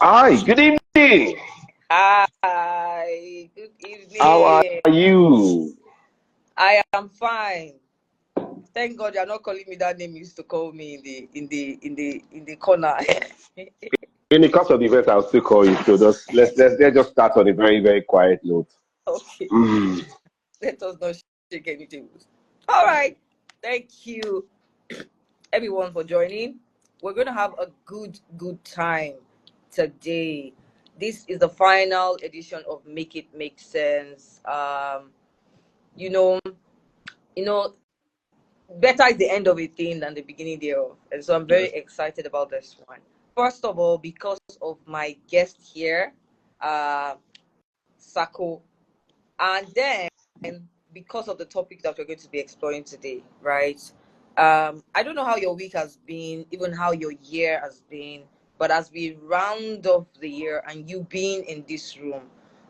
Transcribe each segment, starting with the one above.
Hi, good evening. Hi, good How are evening. you? I am fine. Thank God you're not calling me that name you used to call me in the corner. In the course of the event, I'll still call you. So let's just start on a very quiet note. Okay, Mm, let us not shake anything. All right. Thank you everyone for joining. We're going to have a good time today. This is the final edition of Make It Make Sense. You know, you know, better is the end of a thing than the beginning thereof. And so I'm very yes. excited about this one. First of all, because of my guest here, uh, SACO, and then because of the topic that we're going to be exploring today, right? I don't know how your week has been, even how your year has been, but as we round off the year and you being in this room,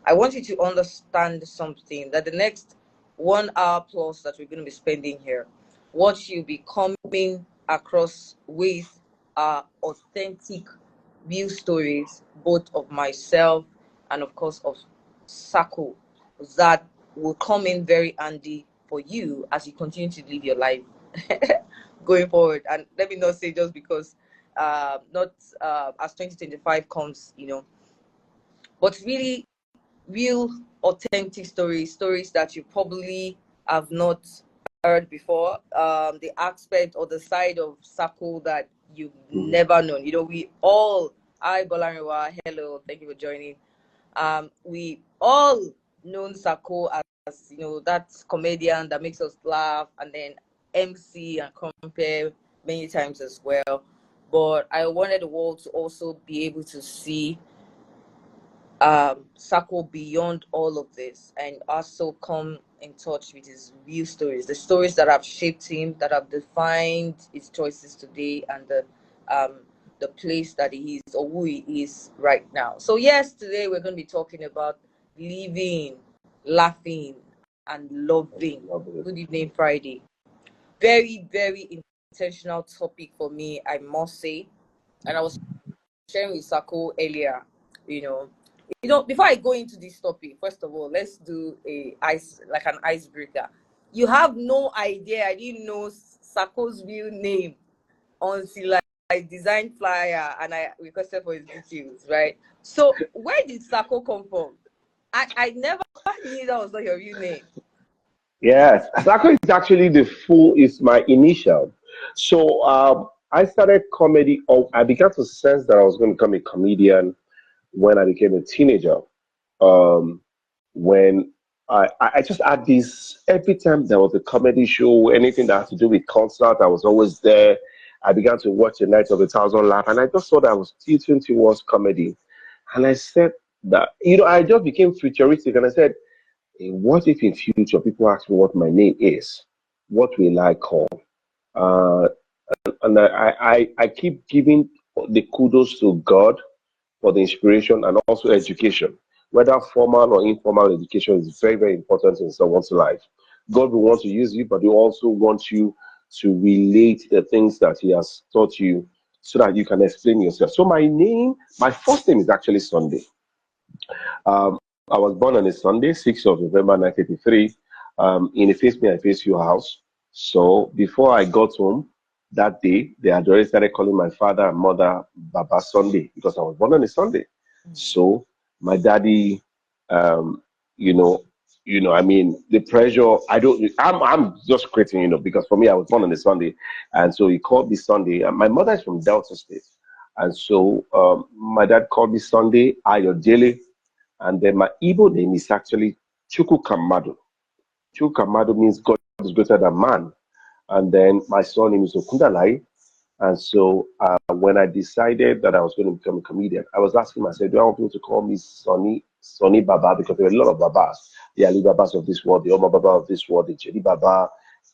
I want you to understand something that the next 1 hour plus that we're going to be spending here, what you'll be coming across with are authentic real stories, both of myself and, of course, of SACO, that will come in very handy for you as you continue to live your life going forward. And let me not say just because not as 2025 comes, but really real authentic stories that you probably have not heard before, the aspect or the side of SACO that you've Mhm. never known. We all, hi Bolariwa, hello, thank you for joining. We all known SACO as that comedian that makes us laugh, and then MC and compare many times as well. But I wanted the world to also be able to see SACO beyond all of this, and also come in touch with his real stories, the stories that have shaped him, that have defined his choices today, and the place that he is or who he is right now. So yes, today we're going to be talking about living, laughing, and loving. Love it. Good evening, Friday. Very intentional topic for me, I must say. And I was sharing with Sako earlier, you know, before I go into this topic, first of all, let's do an icebreaker. You have no idea. I didn't know Sako's real name until I designed flyer and I requested for his details, right? So where did Sako come from? I never knew that was not your real name. Yes, Asako is actually the full is my initial. So I started comedy. Oh, I began to sense that I was going to become a comedian when I became a teenager. Um, when I just had this every time there was a comedy show, anything that had to do with concert, I was always there. I began to watch the Night of a Thousand Laugh, and I just thought I was tilting towards comedy. And I said that, I just became futuristic, and I said, what if in future people ask me what my name is? What will I call? Uh, and I keep giving the kudos to God for the inspiration and also education. Whether formal or informal education is very important in someone's life. God will want to use you, but He also wants you to relate the things that He has taught you so that you can explain yourself. So my first name is actually Sunday. Um, I was born on a Sunday, 6th of November 1983, in a Face Me, I Face You house. So before I got home that day, they had already started calling my father and mother Baba Sunday because I was born on a Sunday. So my daddy, um, you know, I mean, the pressure. I'm just creating, because for me, I was born on a Sunday, and so he called me Sunday. And my mother is from Delta State, and so my dad called me Sunday Ayodele, and then my Igbo name is actually Chukwukamadu. Chukwukamadu means God is greater than man. And then my surname is Okundalaiye. And so when I decided that I was going to become a comedian, I was asking myself, do I want people to call me Sonny Baba? Because there are a lot of Babas. The Ali Babas of this world, the Oma Baba of this world, the Jedi Baba,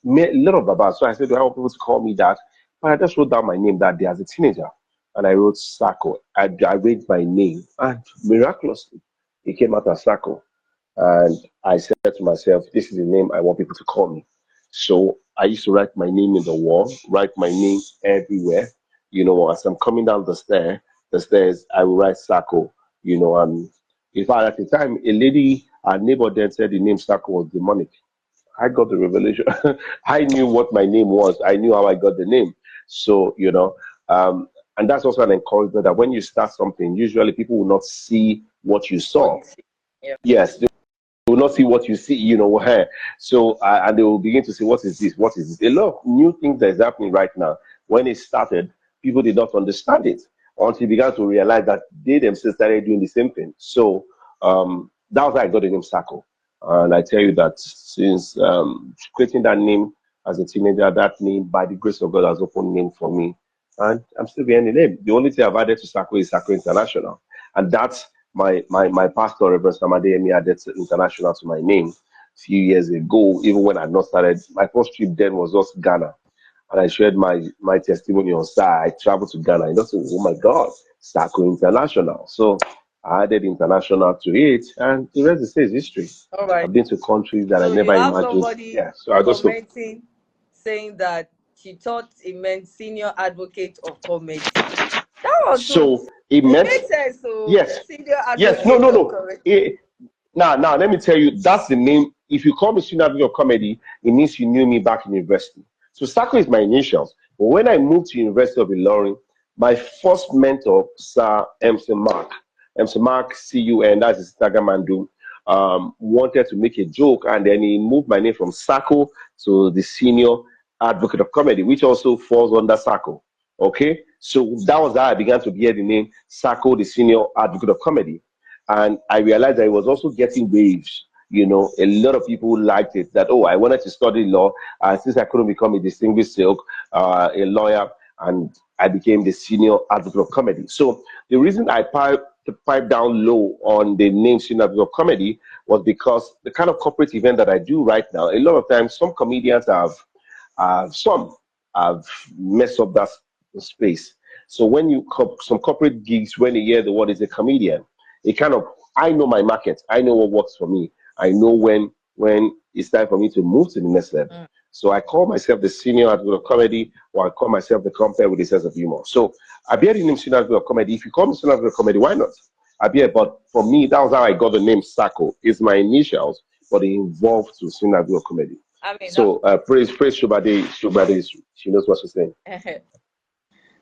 a lot of Babas. So I said, do I want people to call me that? But I just wrote down my name that day as a teenager. And I wrote Sako. I read my name. And miraculously, it came out as Sako. And I said to myself, this is the name I want people to call me. So I used to write my name in the wall, write my name everywhere. As I'm coming down the stair, the stairs, I will write SACO, and in fact, at the time, a lady, our neighbor then said the name SACO was demonic. I got the revelation. I knew what my name was. I knew how I got the name. So, and that's also an encouragement that when you start something, usually people will not see what you What saw. you see. Yeah. Yes, will not see what you see, her. So, and they will begin to say, what is this? What is this? A lot of new things that is happening right now. When it started, people did not understand it until you began to realize that they themselves started doing the same thing. So, that was how I got the name Sako. And I tell you that since creating that name as a teenager, that name, by the grace of God, has opened name for me. And I'm still behind the name. The only thing I've added to Sako is Sako International. And that's my pastor, Reverend Samadeyemi, added international to my name a few years ago, even when I had not started. My first trip then was just Ghana. And I shared my testimony on SAR. I traveled to Ghana and just said, oh my God, SACO International. So I added international to it, and the rest is history. All right. I've been to countries that I So you never have imagined. somebody Yeah, so I just hope. commenting saying that she thought it meant senior advocate of comedy. That was so. So it It meant, makes sense. So yes, senior yes, no, advocate no, of no. comedy. Now, let me tell you, that's the name. If you call me Senior Advocate of Comedy, it means you knew me back in university. So SACO is my initials. But when I moved to University of Ilorin, my first mentor, Sir MC Mark, CUN, that's his Instagram handle, wanted to make a joke, and then he moved my name from SACO to the Senior Advocate of Comedy, which also falls under SACO. Okay, so that was how I began to bear the name SACO, the Senior Advocate of Comedy. And I realized that I was also getting waves. A lot of people liked it. That, oh, I wanted to study law, since I couldn't become a distinguished silk, a lawyer, and I became the senior advocate of comedy. So the reason I pipe down low on the name senior advocate of comedy was because the kind of corporate event that I do right now, a lot of times some comedians some have messed up that space. So when some corporate gigs, when they hear the word is a comedian, it kind of, I know my market. I know what works for me. I know when it's time for me to move to the next level. Mm. So I call myself the senior advocate of comedy, or I call myself the compere with a sense of humor. So I bear the name senior advocate of comedy. If you call me senior advocate of comedy, why not? I bear, but for me, that was how I got the name Sako. It's my initials, but it involved to senior advocate of comedy. I mean So praise Shubade. Shubade, she knows what she's saying.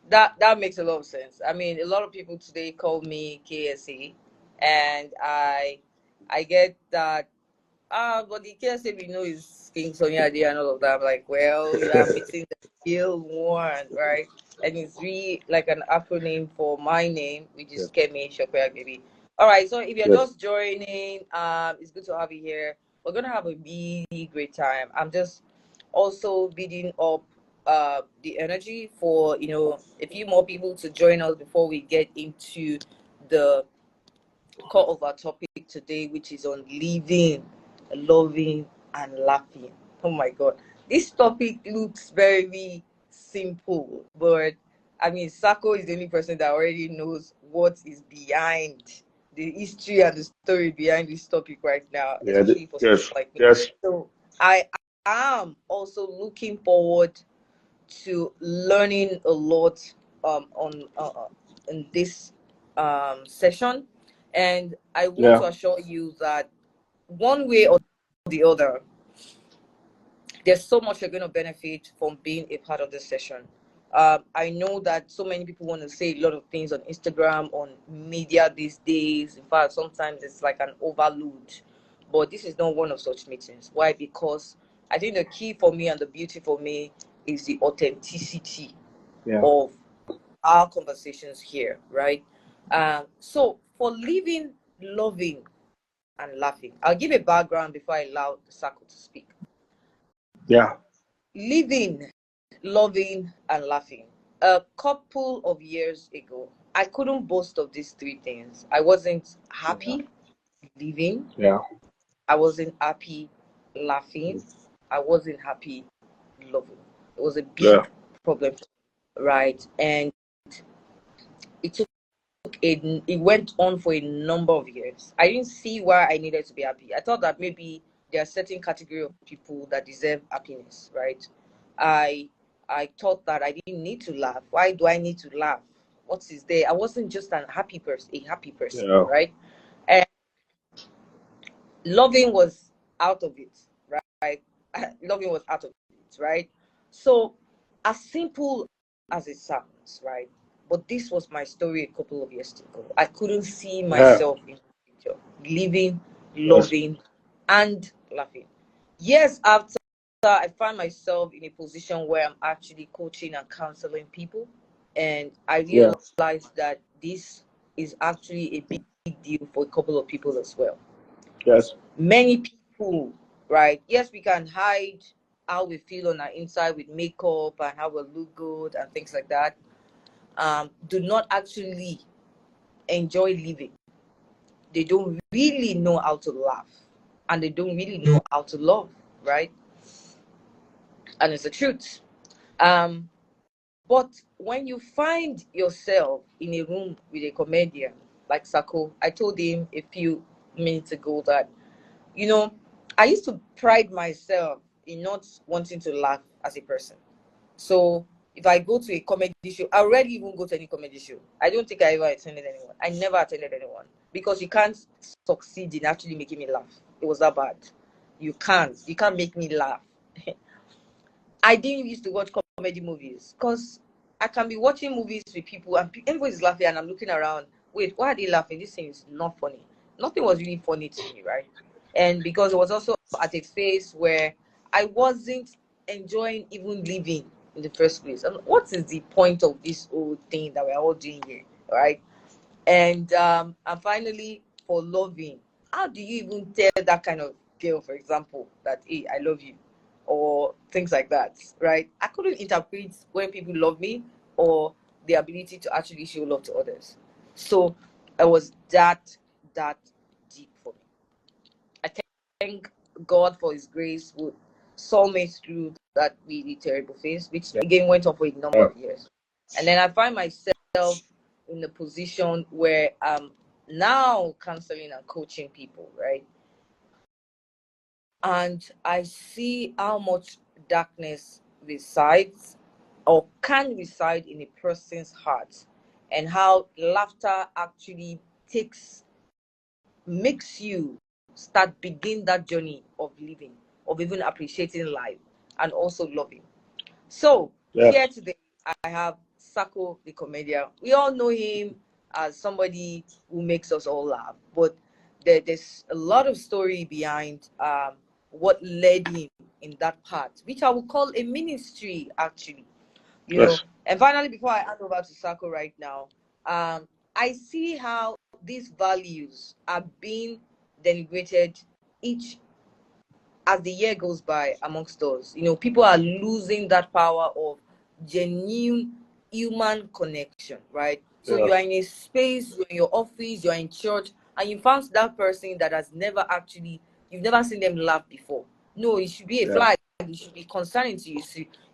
that makes a lot of sense. I mean, a lot of people today call me KSA, and I get that. But the KSA we know is King Sonia Ade and all of that. I'm like, well, you are missing the real one, right? And it's really like an acronym for my name, which is Yes. Kemi Sope-Agbebi. All right, so if you're Yes. just joining, it's good to have you here. We're gonna have a really great time. I'm just also bidding up the energy for a few more people to join us before we get into the core of our topic today, which is on living, loving, and laughing. Oh my God, this topic looks very simple, but I mean, Sako is the only person that already knows what is behind the history and the story behind this topic right now, Yeah. especially for someone Yes. like me. Yes. So I am also looking forward to learning a lot on in this session, and I want Yeah. to assure you that one way or the other, there's so much you're going to benefit from being a part of this session. I know that so many people want to say a lot of things on Instagram, on media these days. In fact, sometimes it's like an overload. But this is not one of such meetings. Why? Because I think the key for me and the beauty for me is the authenticity Yeah. of our conversations here, right? So for living, loving, and laughing, I'll give a background before I allow the circle to speak. Yeah. Living, loving, and laughing. A couple of years ago, I couldn't boast of these three things. I wasn't Yeah. happy living. Yeah. I wasn't happy laughing. I wasn't happy loving. It was a Yeah. big problem, right? And it took it went on for a number of years. I didn't see why I needed to be happy. I thought that maybe there are certain category of people that deserve happiness, right? I I thought that I didn't need to laugh. Why do I need to laugh? what is there. I wasn't just a happy person, Yeah. right? And loving was out of it, right? Loving was out of it, right? So, as simple as it sounds, right? But this was my story a couple of years ago. I couldn't see Yeah. myself in the picture, living, Yes. loving, and laughing. Years after, I find myself in a position where I'm actually coaching and counseling people, and I Yeah. realized that this is actually a big deal for a couple of people as well. Yes. Many people, right? Yes, we can hide how we feel on our inside with makeup and how we look good and things like that. Do not actually enjoy living. They don't really know how to laugh, and they don't really know how to love, right? And it's the truth. Um, but when you find yourself in a room with a comedian like Sako, I told him a few minutes ago that, you know, I used to pride myself in not wanting to laugh as a person. So if I go to a comedy show, I rarely even go to any comedy show. I don't think I ever attended anyone. I never attended anyone because you can't succeed in actually making me laugh. It was that bad. You can't. You can't make me laugh. I didn't used to watch comedy movies because I can be watching movies with people and everybody's laughing and I'm looking around. Wait, why are they laughing? This thing is not funny. Nothing was really funny to me, right? And because it was also at a phase where I wasn't enjoying even living in the first place. And what is the point of this whole thing that we're all doing here, right? And finally, for loving, how do you even tell that kind of girl, for example, that hey, I love you, or things like that, right? I couldn't interpret when people love me or the ability to actually show love to others. So it was that deep for me. I thank God for His grace who saw me through that really terrible phase, which again went on for a number Yeah. of years. And then I find myself in a position where I'm now counseling and coaching people, right? And I see how much darkness resides or can reside in a person's heart, and how laughter actually makes you start begin that journey of living, of even appreciating life and also loving. So Yes. here today I have Sako the comedian. We all know him as somebody who makes us all laugh, but there's a lot of story behind what led him in that path, which I would call a ministry actually. You know, Yes. and finally, before I hand over to Sako right now, I see how these values are being denigrated each as the year goes by amongst us. You know, people are losing that power of genuine human connection, right? So Yeah. you are in a space, you're in your office, you're in church, and you found that person that has never actually, you've never seen them laugh before. No, it should be a Yeah. flag. It should be concerning to you.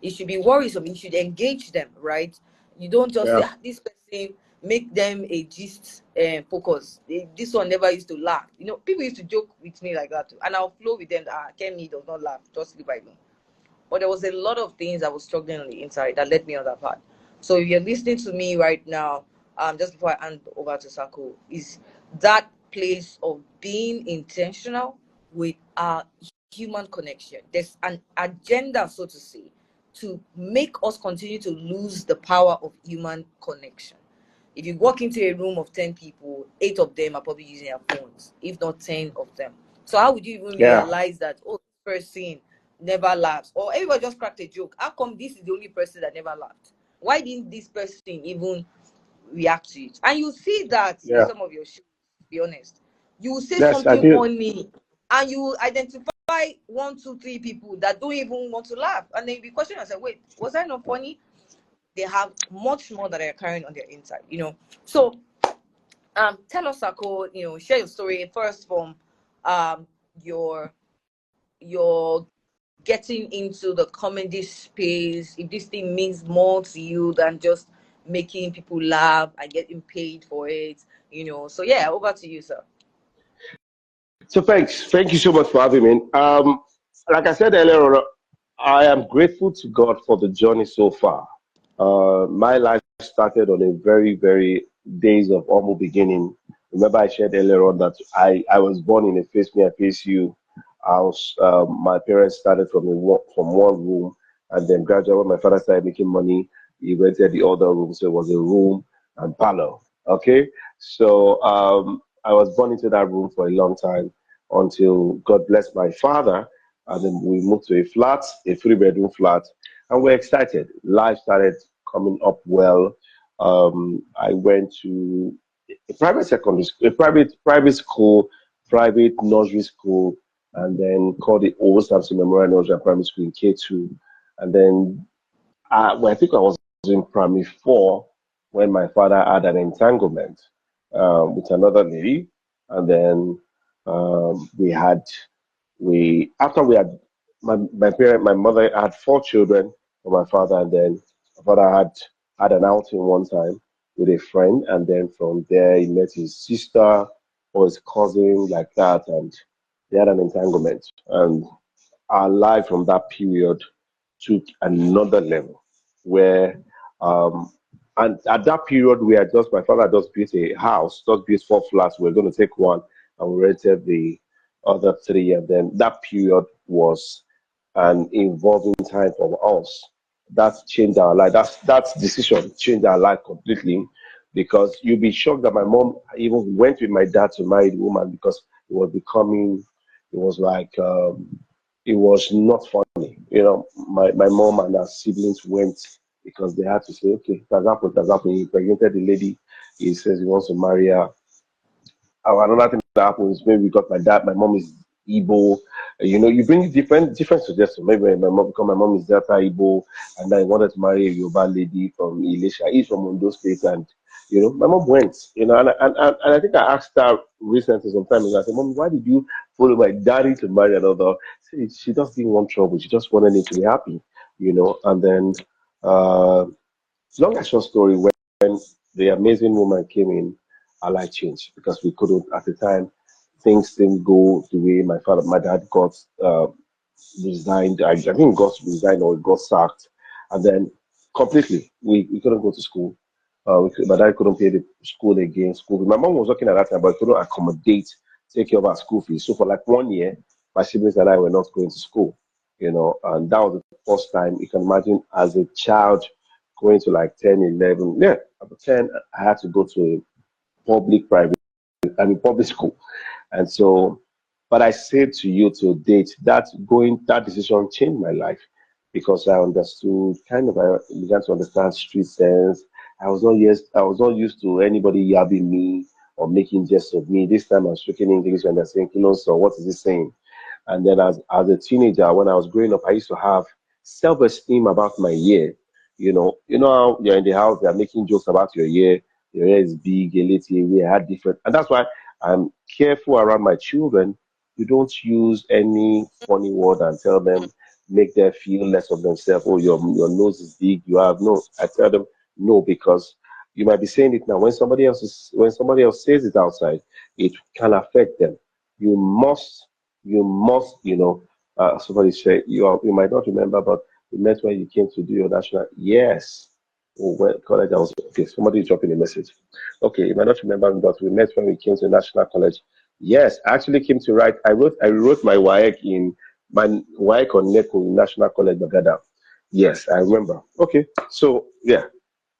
It should be worrisome. You should engage them, right? You don't just say, Yeah. ah, this person, make them a gist focus. This one never used to laugh. You know, people used to joke with me like that too. And I'll flow with them. Ah, Kemi does not laugh. Just leave I know. But there was a lot of things I was struggling on the inside that led me on that path. So if you're listening to me right now, just before I hand over to Sako, is that place of being intentional with our human connection. There's an agenda, so to say, to make us continue to lose the power of human connection. If you walk into a room of 10 people, 8 of them are probably using their phones, if not 10 of them. So how would you even Yeah. realize that, oh, this person never laughs? Or everybody just cracked a joke. How come this is the only person that never laughed? Why didn't this person even react to it? And you see that in Yeah. some of your shows, to be honest. You will say Yes, I something do. funny and you will identify 1, 2, 3 people that don't even want to laugh. And then you question yourself, wait, was I not funny? They have much more that they're carrying on their inside, you know. So tell us, Sako, you know, share your story first from um your your getting into the comedy space, if this thing means more to you than just making people laugh and getting paid for it, you know. So yeah, over to you, sir. So thanks. Thank you so much for having me. Like I said earlier on, I am grateful to God for the journey so far. My life started on a very, very days of humble beginning. Remember, I shared earlier on that I was born in a face me, I face you house. My parents started from from one room, and then gradually, when my father started making money, he rented the other room, so it was a room and parlor. Okay, so I was born into that room for a long time until God blessed my father, and then we moved to a flat, a three-bedroom flat, and we're excited. Life started coming up well. I went to a private secondary school, a private school, private nursery school, and then called it Old Samson Memorial Nursery and Primary School in K2. And then well, I think I was in primary four when my father had an entanglement with another lady, and then we had we after we had my mother had four children for my father, and then my father had an outing one time with a friend, and then from there he met his sister or his cousin like that, and they had an entanglement, and our life from that period took another level where and at that period we had just my father had just built a house, just built four flats. We were going to take one and we rented the other three, and then that period was an involving time for us. That's changed our life. That decision changed our life completely, because you'll be shocked that my mom even went with my dad to marry the woman, because it was becoming, it was like it was not funny. You know, my mom and her siblings went because they had to say, okay, that's happened. He impregnated the lady. He says he wants to marry her. Another thing that happens, maybe because my mom is Igbo. You know, you bring different suggestions. Maybe my mom, because my mom is Delta Igbo, and I wanted to marry a Yoruba lady from Elisha. He's from Ondo State, and you know, my mom went. You know, and I think I asked her recently sometime ago. I said, "Mom, why did you follow my daddy to marry another?" She just didn't want trouble. She just wanted him to be happy. You know, and then uh, long and short story, when the amazing woman came in, our life changed, because we couldn't at the time. Things didn't go the way my dad got resigned. I think he got resigned or he got sacked, and then completely we couldn't go to school. My dad couldn't pay the school again. School. My mom was working at that time, but couldn't accommodate, take care of our school fees. So for like 1 year, my siblings and I were not going to school. You know, and that was the first time you can imagine as a child going to like 10, 11. Yeah, at 10, I had to go to a public school. And so, but I say to you to date, that decision changed my life, because I understood I began to understand street sense. I was not used to anybody yabbing me or making jest of me. This time I'm speaking English and they're saying, Kilo, so what is he saying? And then as a teenager, when I was growing up, I used to have self-esteem about my hair. You know how you're in the house, they're making jokes about your hair. Your hair is big, a little, we had different, and that's why I'm careful around my children. You don't use any funny word and tell them, make them feel less of themselves. Oh, your nose is big. You have no. I tell them no, because you might be saying it now. When somebody else says it outside, it can affect them. You must you know. Somebody said you might not remember, but we met when you came to do your national. Yes. Oh, well, college. I was okay. Somebody is dropping a message. Okay, you might not remember, but we met when we came to National College. Yes, I actually came to write. I wrote my WAEC in my WAEC on NECO in National College Bagada. Yes, I remember. Okay, so yeah.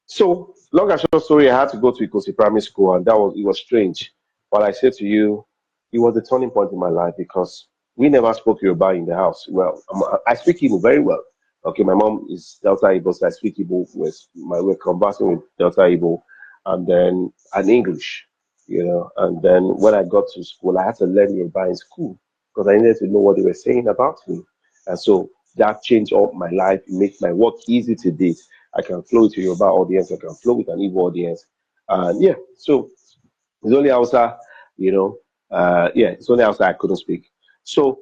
So long and short story, I had to go to Ikosi Primary School, and it was strange. But I said to you, it was a turning point in my life, because we never spoke Yoruba in the house. Well, I speak Igbo very well. Okay, my mom is Delta Igbo, so I speak Igbo. We're conversing with Delta Igbo, and then and English, you know. And then when I got to school, I had to learn Yoruba in school, because I needed to know what they were saying about me. And so that changed all my life. It makes my work easy to date. I can flow with a Yoruba audience. I can flow with an Igbo audience. And yeah, so it's only Hausa, you know. Yeah, it's only Hausa I couldn't speak. So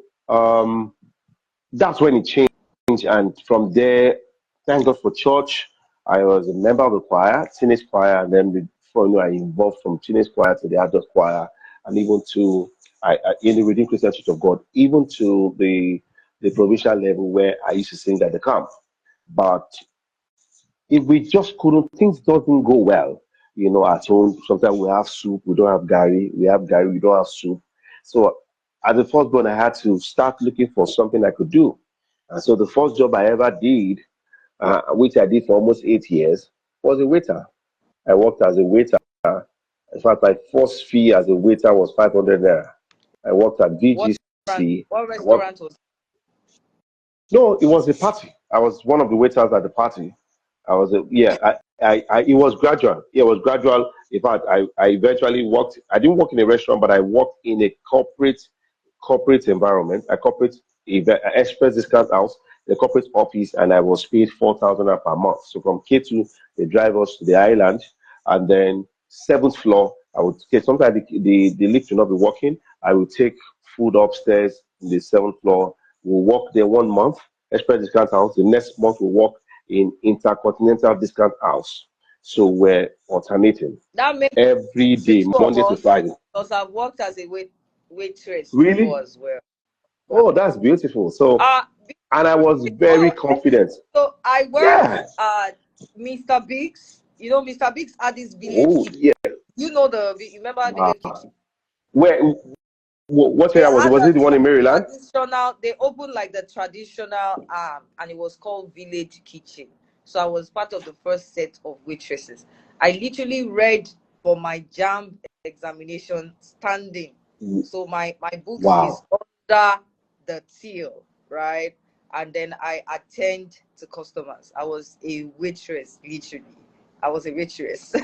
that's when it changed. And from there, thank God for church. I was a member of the choir, teenage choir, and then before you know, I involved from teenage choir to the adult choir, and even to in the Redeemed Christian Church of God, even to the provincial level where I used to sing at the camp. But if we just couldn't, things doesn't go well, at home. Sometimes we have soup, we don't have gari, we have gari, we don't have soup. So as the first born, I had to start looking for something I could do. And so the first job I ever did, which I did for almost 8 years, was a waiter. I worked as a waiter. In fact, my first fee as a waiter was 500 naira. I worked at What restaurant? VGC. What I worked, restaurant was? no, it was a party. I was one of the waiters at the party. I was a, yeah. It was gradual. Yeah, it was gradual. In fact, I eventually worked. I didn't work in a restaurant, but I worked in a corporate environment, a corporate express discount house, the corporate office, and I was paid 4,000 per month. So from K2, they drive us to the island, and then seventh floor, I would take. Sometimes the lift will not be working. I would take food upstairs in the seventh floor. We'll work there 1 month, express discount house. The next month we'll work in intercontinental discount house. So we're alternating That makes every the day, two of Monday to us, Friday. because I've worked as a waitress before Really? as well. Oh, that's beautiful. So, Uh, and I was very before, confident. so I worked Yeah. at Mr. Biggs. You know, Mr. Biggs had this village Oh, kitchen. yeah. You know you remember Wow. village kitchen? Where? What They area was it? had Was the it the one in Maryland? traditional. They opened like the traditional, and it was called village kitchen. So I was part of the first set of waitresses. I literally read for my jam examination standing. So my books is Wow. under the till, right? And then I attend to customers. I was a waitress, literally. I was a waitress.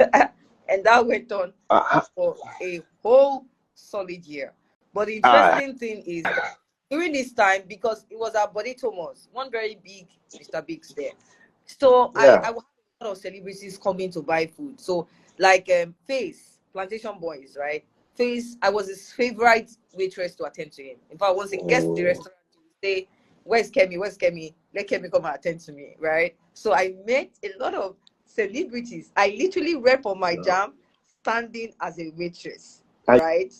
And that went on Uh, for a whole solid year. But the uh, interesting thing is that during this time, because it was at Body Thomas, one very big Mr. Biggs there. So I yeah. would have a lot of celebrities coming to buy food. So like Face, Plantation Boys, right? Face, I was his favorite waitress to attend to him. In fact, once he gets to the Oh, restaurant, he would say, "Where's Kemi? Where's Kemi? Let Kemi come and attend to me," right? So I met a lot of celebrities. I literally read for my no. jam standing as a waitress, And right?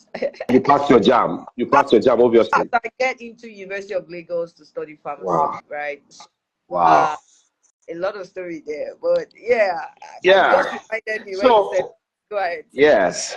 you passed your jam. You passed your jam, As obviously. I get into University of Lagos to study pharmacy, Wow. right? Wow. Uh, a lot of story there, but yeah, you just Yeah. reminded me when you said, So, "Go ahead." yes.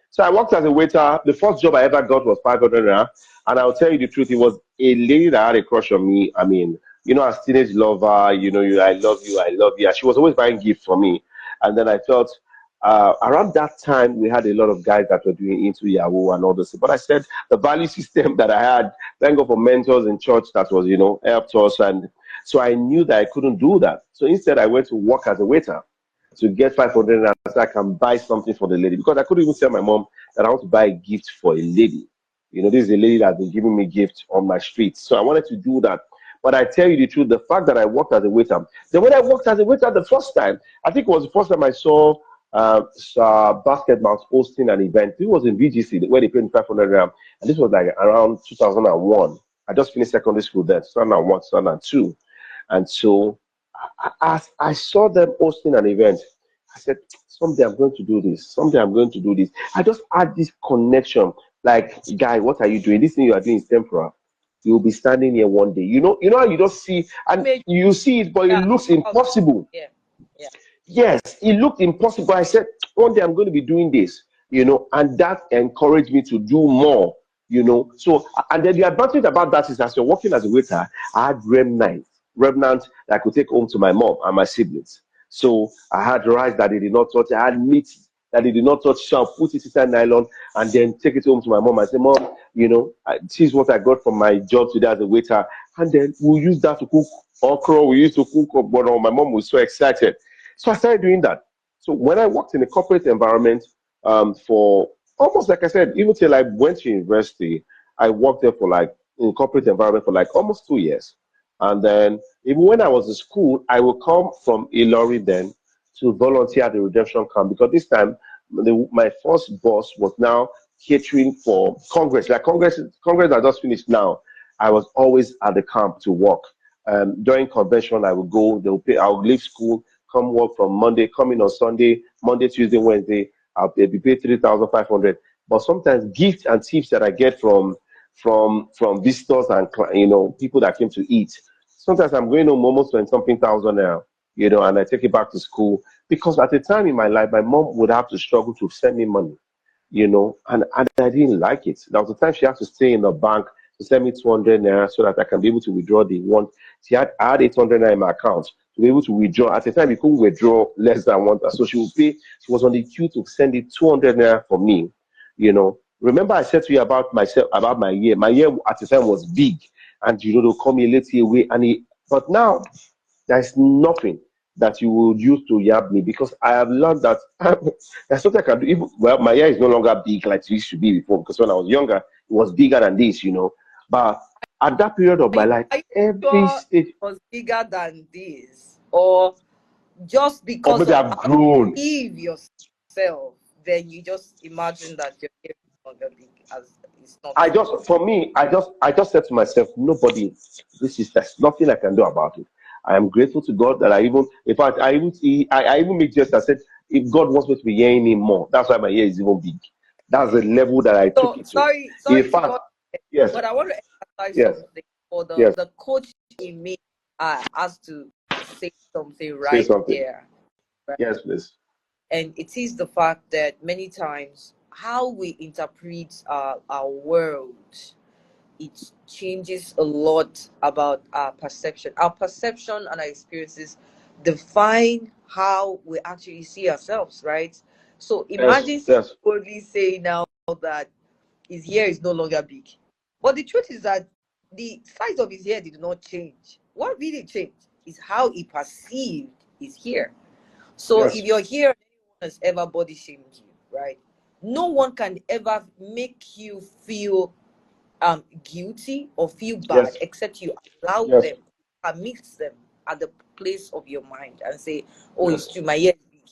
So I worked as a waiter. The first job I ever got was 500 naira. And I'll tell you the truth, it was a lady that had a crush on me. I mean, as teenage lover, I love you, I love you. And she was always buying gifts for me. And then I felt around that time, we had a lot of guys that were doing into Yahoo and all this. But I said the value system that I had, thank God for mentors in church that was, helped us. And so I knew that I couldn't do that. So instead, I went to work as a waiter to get 500 naira so I can buy something for the lady, because I couldn't even tell my mom that I want to buy a gift for a lady. This is a lady that's been giving me gifts on my street. So I wanted to do that. But I tell you the truth, the fact that I worked as a waiter, then when I worked as a waiter the first time, I think it was the first time I saw Basket Mouth hosting an event. It was in VGC where they paid me 500 rand. And this was like around 2001. I just finished secondary school then, 2001, 2002. And so as I saw them hosting an event, I said, someday I'm going to do this. Someday I'm going to do this. I just had this connection. Like, guy, what are you doing? This thing you are doing is temporal. You'll be standing here one day. How you just see, and Image, you see it, but it yeah, looks of- impossible. yeah, yeah. Yes, it looked impossible. I said, one day I'm going to be doing this, and that encouraged me to do more. So, and then the advantage about that is as you're working as a waiter, I had remnants that I could take home to my mom and my siblings. So I had rice that they did not touch. I had meat that they did not touch. So I'll put it inside nylon and then take it home to my mom. I say, Mom, this is what I got from my job today as a waiter. And then we'll use that to cook okra. We used to cook okra. My mom was so excited. So I started doing that. So when I worked in a corporate environment for almost, like I said, even till I went to university, I worked there for like in corporate environment for like almost 2 years. And then even when I was in school, I would come from Ilori then to volunteer at the redemption camp, because this time my first boss was now catering for Congress. Like Congress that just finished now. I was always at the camp to work. During convention, I would go. They would pay. I would leave school, come work from Monday, come in on Sunday, Monday, Tuesday, Wednesday. I'll be paid 3,500. But sometimes gifts and tips that I get from visitors and people that came to eat. Sometimes I'm going home almost 20 something thousand now. and I take it back to school because at the time in my life, my mom would have to struggle to send me money, and I didn't like it. There was a time she had to stay in the bank to send me 200 naira so that I can be able to withdraw the one. I had 800 naira in my account to be able to withdraw. At the time, you couldn't withdraw less than one. So she would pay. She was on the queue to send it 200 naira for me. Remember I said to you about myself about my year. My year at the time was big, and they'll call me a late away. But now there's nothing that you would use to yab me because I have learned that there's something I can do. Well, my hair is no longer big like it used to be before because when I was younger, it was bigger than this. But at that period of my life, Are you every sure stage, it was bigger than this? Or just or because maybe of I've how you grown. perceive yourself, then you just imagine that your hair is not that big as it's not I true. just, for me, I just said to myself, nobody, there's nothing I can do about it. I am grateful to God that in fact, I even make just, I said, if God wants me to be hearing Him more, that's why my ear is even big. That's the level that I took So it to. In sorry to fact, cut, yes, but I want to emphasize yes, something for the yes, the coach in me has to say something say right something. there. Right? Yes, please. And it is the fact that many times how we interpret our world, it changes a lot about our perception. Our perception and our experiences define how we actually see ourselves, right? So Yes, imagine yes, somebody saying now that his hair is no longer big. But the truth is that the size of his hair did not change. What really changed is how he perceived his hair. So if yes, your hair, anyone has ever body shamed you, right? No one can ever make you feel guilty or feel bad yes, except you allow yes, them, permit them at the place of your mind and say, oh, it's yes, true, my hair is big.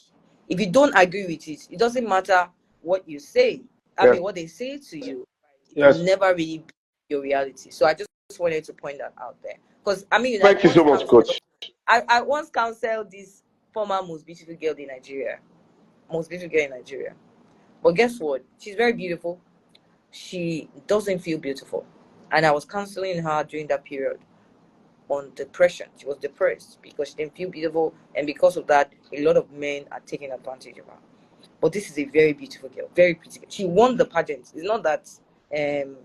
If you don't agree with it, it doesn't matter what you say. I yes, mean, what they say to you, right? It will yes. never really be your reality. So I just wanted to point that out there. Because I mean, Thank you so much, coach. I once counseled this former most beautiful girl in Nigeria. Most beautiful girl in Nigeria. But guess what? She's very beautiful. She doesn't feel beautiful. And I was counseling her during that period on depression. She was depressed because she didn't feel beautiful, and because of that, a lot of men are taking advantage of her. But this is a very beautiful girl, very pretty girl. She won the pageant. It's not that um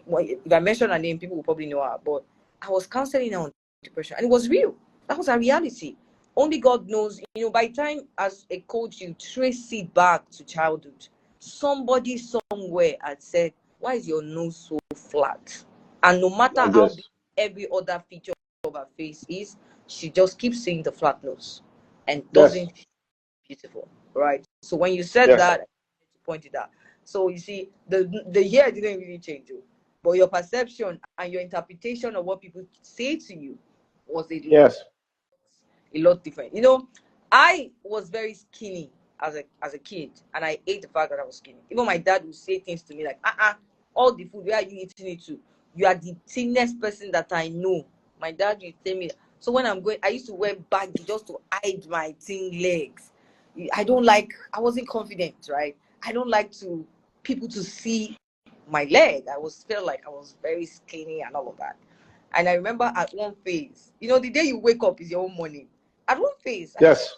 well, if I mention her name, people will probably know her. But I was counseling her on depression, and it was real. That was her reality. Only God knows. By the time as a coach, you trace it back to childhood. Somebody somewhere had said, "Why is your nose so flat?" And no matter how Yes, big every other feature of her face is, she just keeps seeing the flat nose and yes, doesn't feel beautiful, right? So when you said yes, that, I pointed out. So you see, the hair didn't really change you, but your perception and your interpretation of what people say to you was yes, a lot different. I was very skinny as a kid, and I ate the fact that I was skinny. Even my dad would say things to me like, all the food, where are you eating it to? You are the thinnest person that I know. My dad would tell me. So when I'm going, I used to wear baggy just to hide my thin legs. I wasn't confident, right? I don't like to people to see my leg. I was felt like I was very skinny and all of that. And I remember at one phase, the day you wake up is your own morning. At one phase, I said, yes.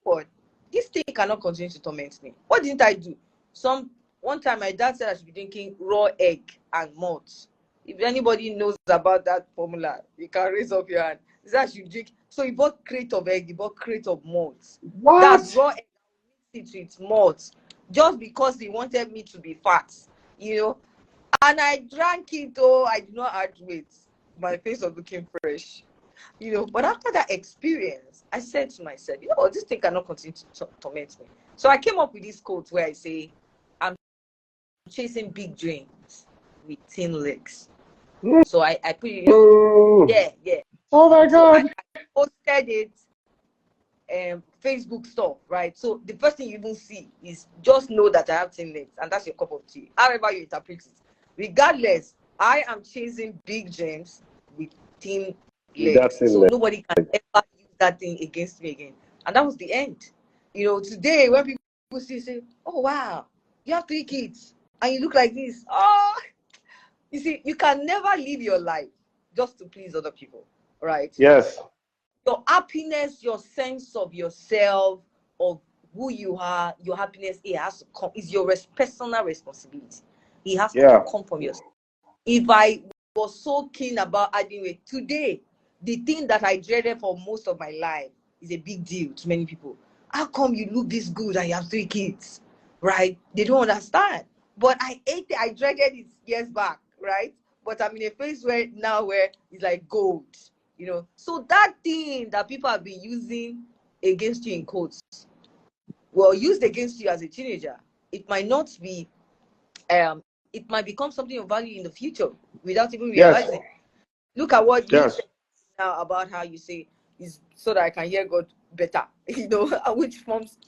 God, this thing cannot continue to torment me. What didn't I do? One time my dad said I should be drinking raw egg and malt. If anybody knows about that formula, you can raise up your hand. He said I should drink. So he bought crate of egg, he bought crate of malt. That's What? raw egg with its malt. Just because he wanted me to be fat, you know. And I drank it, oh, I did not add weight. My face was looking fresh. But after that experience, I said to myself, this thing cannot continue to torment me. So I came up with this quote where I say, I'm chasing big dreams with thin legs. So I put it, Mm. yeah. Oh my So I God. posted it, Facebook stuff, right? So the first thing you even see is just know that I have thin legs, and that's your cup of tea. However you interpret it, regardless, I am chasing big dreams with thin That's legs, in so there. nobody can ever use that thing against me again. And that was the end. Today when people say, "Oh wow, you have 3 kids and you look like this," you see, you can never live your life just to please other people, right? Yes. your happiness, your sense of yourself, of who you are, your happiness, it has to come. It's your personal responsibility. It has to Yeah. come from yourself. If I was so keen about adding weight today, the thing that I dreaded for most of my life is a big deal to many people. How come you look this good and you have 3 kids, right? They don't understand. But I ate it, I dreaded it years back, right? But I'm in a phase where now where it's like gold, you know. So that thing that people have been using against you in quotes, well, used against you as a teenager, it might not be it might become something of value in the future without even Yes. realizing. Look at what you Yes. said now about how you say is so that I can hear God better, you know, which forms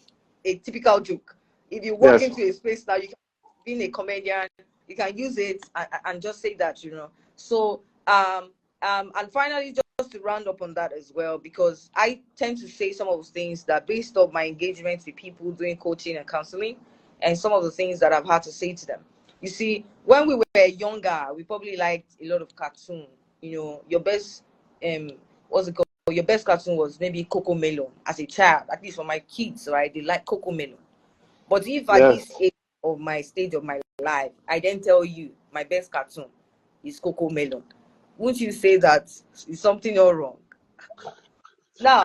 a typical joke. If you walk Yes. into a space now, you can be a comedian, you can use it and just say that, you know. So and finally, just to round up on that as well, because I tend to say some of those things that based on my engagements with people doing coaching and counseling, and some of the things that I've had to say to them. You see, when we were younger, we probably liked a lot of cartoon. You know, your best what's it called? Your best cartoon was maybe Coco Melon as a child. At least for my kids, right? They like Coco Melon. But if at Yes. this age of my stage of my life, I then tell you my best cartoon is Coco Melon, won't you say that is something all wrong? Now,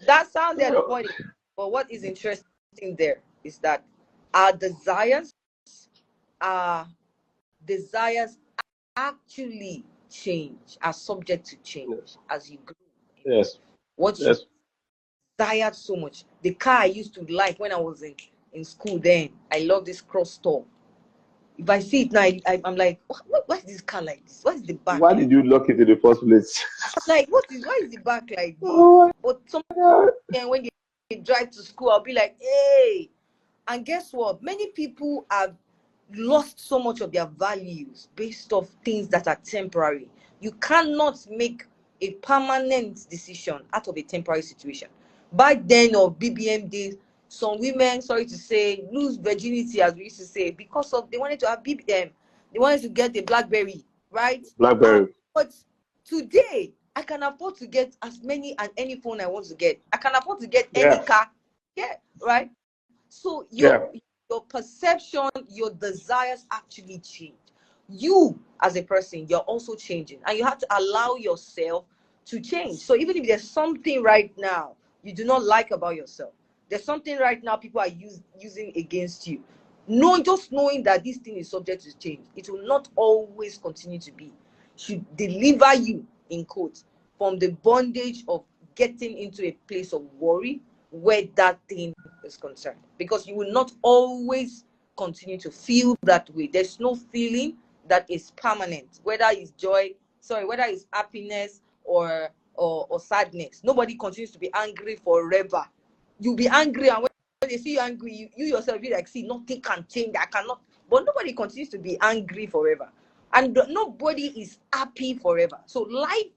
that sounded funny, but what is interesting there is that our our desires actually change, are subject to change as you grow. Yes. What you Yes. desired so much. The car I used to like when I was in school then, I love this cross top. If I see it now, I'm like, why is this car like this? What is the back Why like? did you lock it in the first place? Like, why is the back like this? Oh But my God. when they drive to school, I'll be like, hey. And guess what? Many people have lost so much of their values based off things that are temporary. You cannot make a permanent decision out of a temporary situation. Back then of BBM days, some women, sorry to say, lose virginity, as we used to say, because of they wanted to have BBM, they wanted to get the BlackBerry, right? Blackberry. But today, I can afford to get as many and any phone I want to get. I can afford to get any Yeah. car, yeah, right? So Yeah. your perception, your desires actually change. You as a person, you're also changing, and you have to allow yourself to change. So even if there's something right now you do not like about yourself, there's something right now people are using against you. No, just knowing that this thing is subject to change, it will not always continue to be. Should deliver you in quotes from the bondage of getting into a place of worry where that thing is concerned, because you will not always continue to feel that way. There's no feeling that is permanent, whether it's whether it's happiness or sadness. Nobody continues to be angry forever. You'll be angry, and when they see you angry, you yourself be like, see, nothing can change, I cannot. But nobody continues to be angry forever, and nobody is happy forever. So life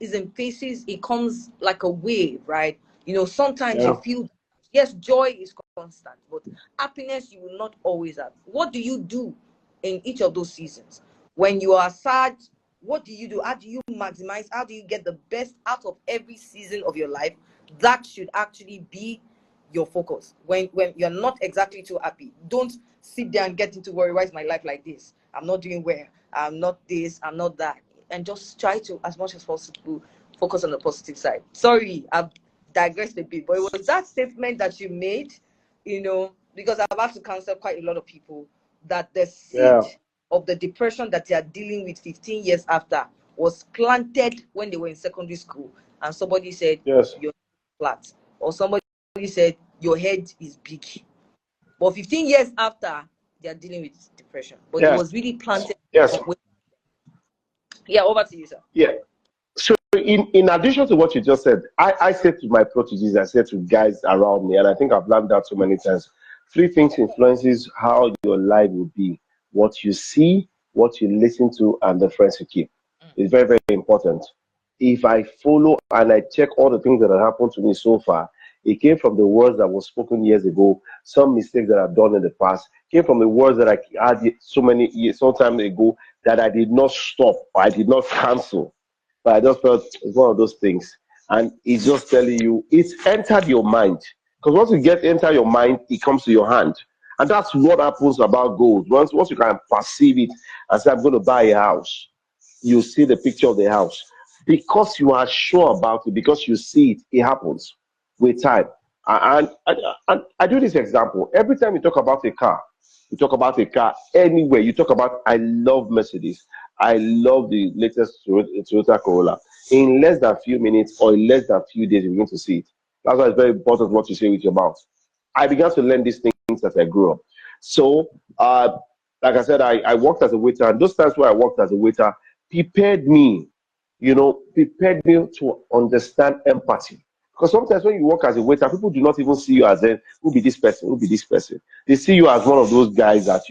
is in phases. It comes like a wave, right? You know, sometimes you Yeah. feel, yes, joy is constant, but happiness you will not always have. What do you do in each of those seasons? When you are sad, what do you do? How do you maximize? How do you get the best out of every season of your life? That should actually be your focus. When you're not exactly too happy, don't sit there and get into worry. Why is my life like this? I'm not doing well. I'm not this. I'm not that. And just try to, as much as possible, focus on the positive side. Sorry, I've digressed a bit, but it was that statement that you made, you know, because I've had to counsel quite a lot of people that the seed Yeah. of the depression that they are dealing with 15 years after was planted when they were in secondary school, and somebody said Yes. you're flat, or somebody said your head is big. But 15 years after, they are dealing with depression, but it Yes. was really planted. Yes. Yeah, over to you, sir. Yeah. So in addition to what you just said, I said to my proteges, I said to guys around me, and I think I've learned that so many times. 3 things influences how your life will be: what you see, what you listen to, and the friends you keep. It's very, very important. If I follow and I check all the things that have happened to me so far, it came from the words that were spoken years ago, some mistakes that I've done in the past, came from the words that I had so many years, some time ago, that I did not stop, or I did not cancel. But I just felt it's one of those things. and it's just telling you it's entered your mind. Because once you get enter your mind, it comes to your hand. And that's what happens about gold. Once you can perceive it and say, I'm going to buy a house, you see the picture of the house. Because you are sure about it, because you see it, it happens with time. And I do this example. Every time you talk about a car, you talk about a car anywhere, you talk about, I love Mercedes. I love the latest Toyota Corolla. In less than a few minutes or in less than a few days, you're going to see it. That's why it's very important what you say with your mouth. I began to learn these things as I grew up. So, like I said, I worked as a waiter, and those times where I worked as a waiter prepared me, prepared me to understand empathy. Because sometimes when you work as a waiter, people do not even see you as a who be this person, who be this person. They see you as one of those guys that,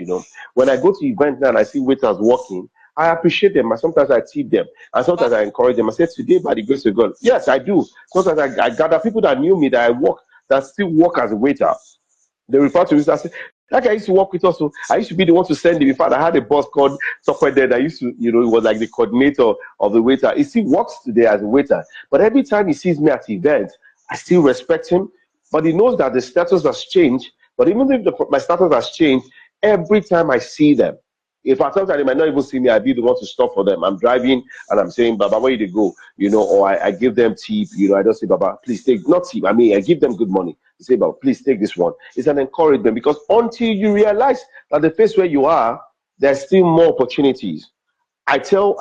when I go to events now and I see waiters working, I appreciate them. And sometimes I tip them. And sometimes I encourage them. I say, today, by the grace of God, yes, I do. Sometimes I gather people that knew me, that I work, that still work as a waiter. They refer to me and say, that guy used to work with us. So I used to be the one to send him. In fact, I had a boss called Sope-Agbebi that used to, he was like the coordinator of the waiter. He still works today as a waiter. But every time he sees me at events, I still respect him. But he knows that the status has changed. But even if my status has changed, every time I see them, if at times they might not even see me, I be the one to stop for them. I'm driving and I'm saying, Baba, where you go? Or I give them tip. I don't say, Baba, please take, not tip. I mean, I give them good money. You say, Baba, please take this one. It's an encouragement, because until you realize that the place where you are, there's still more opportunities. I tell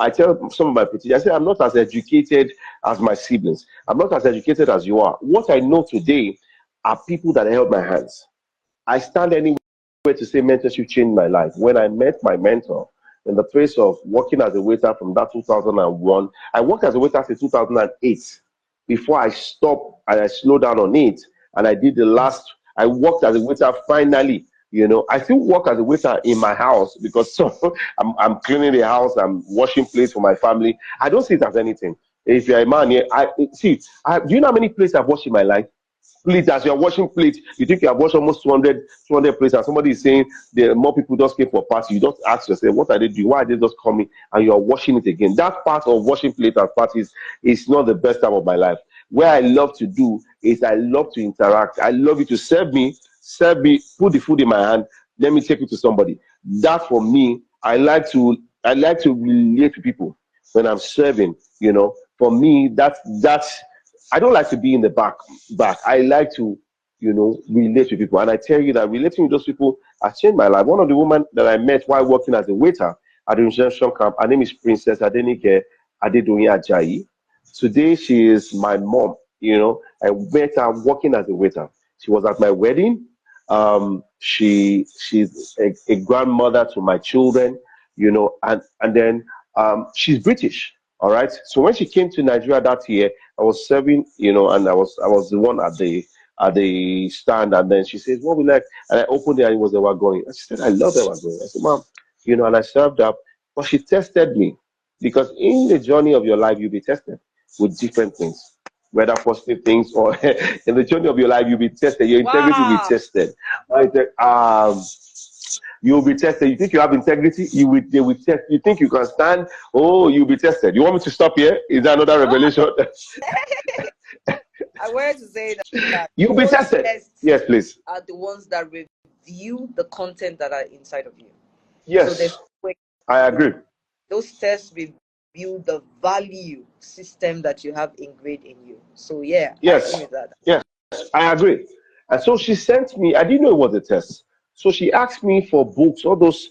some of my teachers, I say, I'm not as educated as my siblings. I'm not as educated as you are. What I know today are people that held my hands. I stand anywhere to say mentorship changed my life. When I met my mentor in the place of working as a waiter from that 2001, I worked as a waiter since 2008 before I stopped and I slowed down on it. And I did I worked as a waiter finally. I still work as a waiter in my house because I'm cleaning the house, I'm washing plates for my family. I don't see it as anything. If you're a man here, do you know how many plates I've washed in my life? Plate, as you're washing plate, you think you have washed almost 200 plates, and somebody is saying there more people just came for a party. You just ask yourself, what are they doing? Why are they just coming? And you are washing it again. That part of washing plate at parties is not the best time of my life. Where I love to do is I love to interact. I love you to serve me, put the food in my hand, let me take it to somebody. That for me, I like to relate to people when I'm serving. For me, that's I don't like to be in the back. I like to, relate with people. And I tell you that relating with those people has changed my life. One of the women that I met while working as a waiter at the reception camp, her name is Princess Adenike Adedoyin Ajayi. Today, she is my mom. I met her working as a waiter. She was at my wedding. She's a grandmother to my children, and then she's British. All right. So when she came to Nigeria that year, I was serving, and I was the one at the stand, and then she says, "What we like?" And I opened it, and it was Ewa going. And she said, "I love Ewa going." I said, "Mom, and I served up, but she tested me, because in the journey of your life, you'll be tested with different things, whether positive things or in the journey of your life, you'll be tested. Your integrity will be Wow. tested. You'll be tested. You think you have integrity? They will test. You think you can stand? Oh, you'll be tested. You want me to stop here? Is that another No, revelation? I wanted to say that You'll be those tested. tests Yes, please. are the ones that review the content that are inside of you. So Yes, I agree. those tests review the value system that you have ingrained in you. So yeah, I agree Yes, with that. yes, I agree. And so she sent me. I didn't know it was a test. So she asked me for books, all those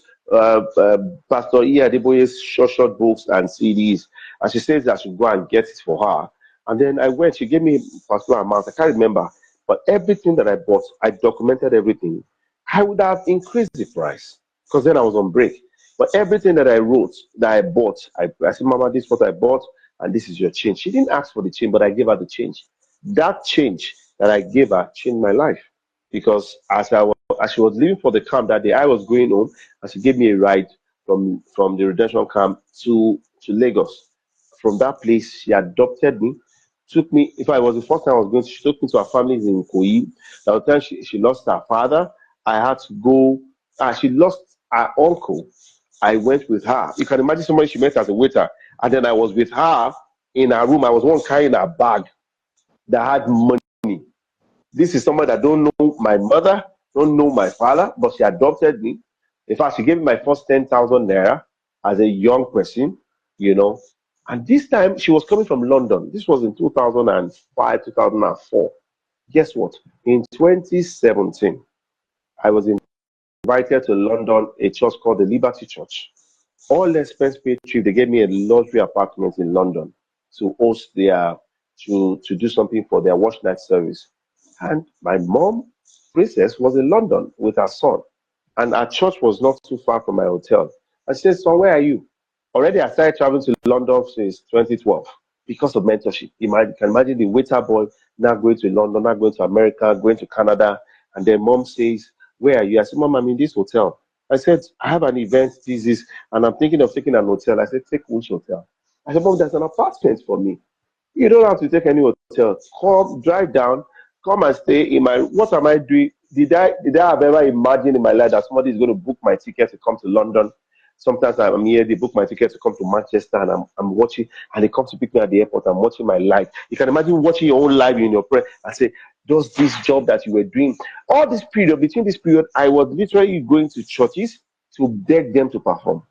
Pastor E. Adeboye's short books and CDs, and she says I should go and get it for her. And then I went. She gave me a particular amount. I can't remember, but everything that I bought, I documented everything. I would have increased the price because then I was on break. But everything that I wrote, that I bought, I said, Mama, this is what I bought, and this is your change. She didn't ask for the change, but I gave her the change. That change that I gave her changed my life, because as she was leaving for the camp that day, I was going home, and she gave me a ride from the redemption camp to Lagos. From that place, she adopted me, took me. If I was the first time I was going, she took me to her families in Koyi. The time she lost her father, I had to go. She lost her uncle. I went with her. You can imagine somebody she met as a waiter, and then I was with her in her room. I was one carrying her bag. that had money. This is someone that don't know my mother, don't know my father, but she adopted me. In fact, she gave me my first 10,000 naira as a young person, you know. And this time she was coming from London. This was in 2005, 2004. Guess what? In 2017, I was invited to London, a church called the Liberty Church. All expense paid trip. They gave me a luxury apartment in London to host their to do something for their watch night service. And my mom, Princess, was in London with her son, and our church was not too far from my hotel. I said, "Son, where are you?" Already, I started traveling to London since 2012 because of mentorship. You can imagine the waiter boy now going to London, now going to America, going to Canada, and then mom says, "Where are you?" I said, "Mom, I'm in this hotel." I said, "I have an event, this is, and I'm thinking of taking an hotel." I said, "Take which hotel?" I said, "Mom, there's an apartment for me. You don't have to take any hotel. Come, drive down, come and stay in my. What am I doing? Did I have ever imagined in my life that somebody is going to book my ticket to come to London? Sometimes I'm here, they book my ticket to come to Manchester, and I'm watching, and they come to pick me at the airport. I'm watching my life. You can imagine watching your own life in your prayer and say, does this job that you were doing, all this period, between this period, I was literally going to churches to beg them to perform.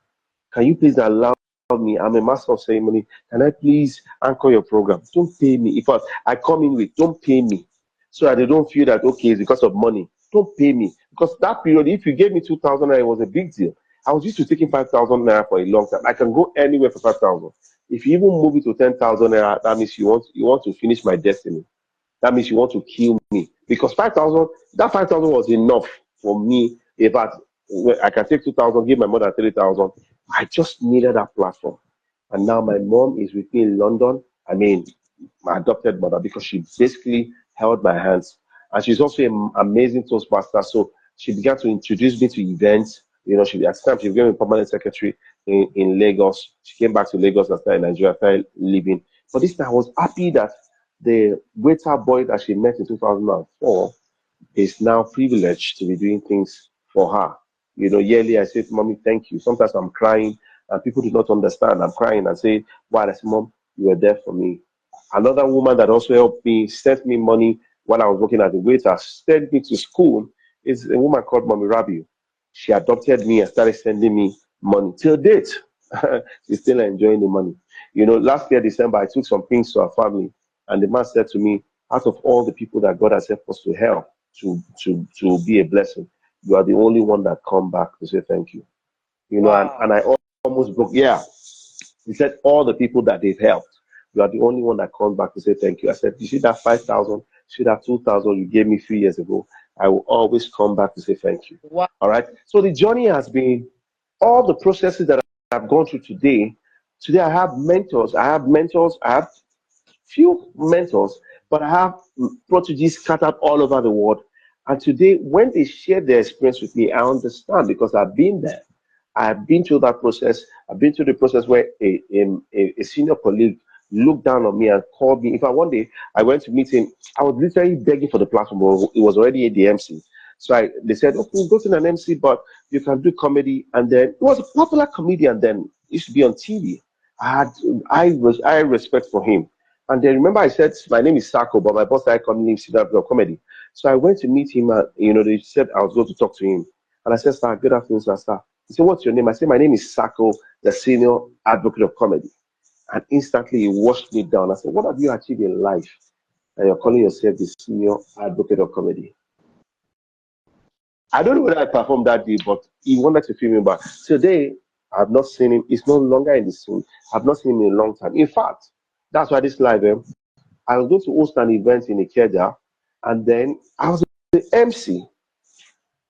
Can you please allow me? I'm a master of ceremony. Can I please anchor your program? Don't pay me. If I come in with, don't pay me. So that they don't feel that, okay, it's because of money. Don't pay me. Because that period, if you gave me 2,000 naira, it was a big deal. I was used to taking 5,000 naira for a long time. I can go anywhere for 5,000. If you even move it to 10,000 naira, that means you want to finish my destiny. That means you want to kill me. Because 5,000, that 5,000 was enough for me. If I can take 2,000, give my mother 3,000. I just needed that platform. And now my mom is with me in London. I mean, my adopted mother, because she basically held my hands. And she's also an amazing toastmaster. So she began to introduce me to events. At the time she became a permanent secretary in Lagos. She came back to Lagos and started in Nigeria, started living. But this time I was happy that the waiter boy that she met in 2004 is now privileged to be doing things for her. Yearly I say to mommy, thank you. Sometimes I'm crying and people do not understand. I'm crying and say, why? I say, Mom, you were there for me. Another woman that also helped me, sent me money while I was working as a waiter, sent me to school, is a woman called Mommy Rabiu. She adopted me and started sending me money. Till date, she's still enjoying the money. Last year, December, I took some things to her family, and the man said to me, out of all the people that God has helped us to help, to be a blessing, you are the only one that come back to say thank you. And Wow. I almost broke. Yeah, he said all the people that they've helped, you are the only one that comes back to say thank you. I said, you see that 5,000, see that 2,000 you gave me 3 years ago. I will always come back to say thank you. Wow. All right. So the journey has been all the processes that I've gone through today. Today I have mentors. I have few mentors, but I have proteges scattered all over the world. And today, when they share their experience with me, I understand because I've been there. I've been through that process. I've been through the process where a senior colleague looked down on me and called me. In fact, one day I went to meet him. I was literally begging for the platform, but it was already at the MC. So they said, "Okay, we'll go to an MC, but you can do comedy." And then it was a popular comedian then. He used to be on TV. I respect for him. And then remember, I said my name is SACO, but my boss started calling me stand up comedy. So I went to meet him, and they said I was going to talk to him. And I said, "Sir, good afternoon, sir." He said, "What's your name?" I said, "My name is SACO, the senior advocate of comedy." And instantly he washed me down. I said, "What have you achieved in life that you're calling yourself the senior advocate of comedy?" I don't know whether I performed that day, but he wanted to feel me back. Today, I've not seen him. He's no longer in the scene. I've not seen him in a long time. In fact, that's why this live, I was going to host an event in Ikeja, and then I was the MC.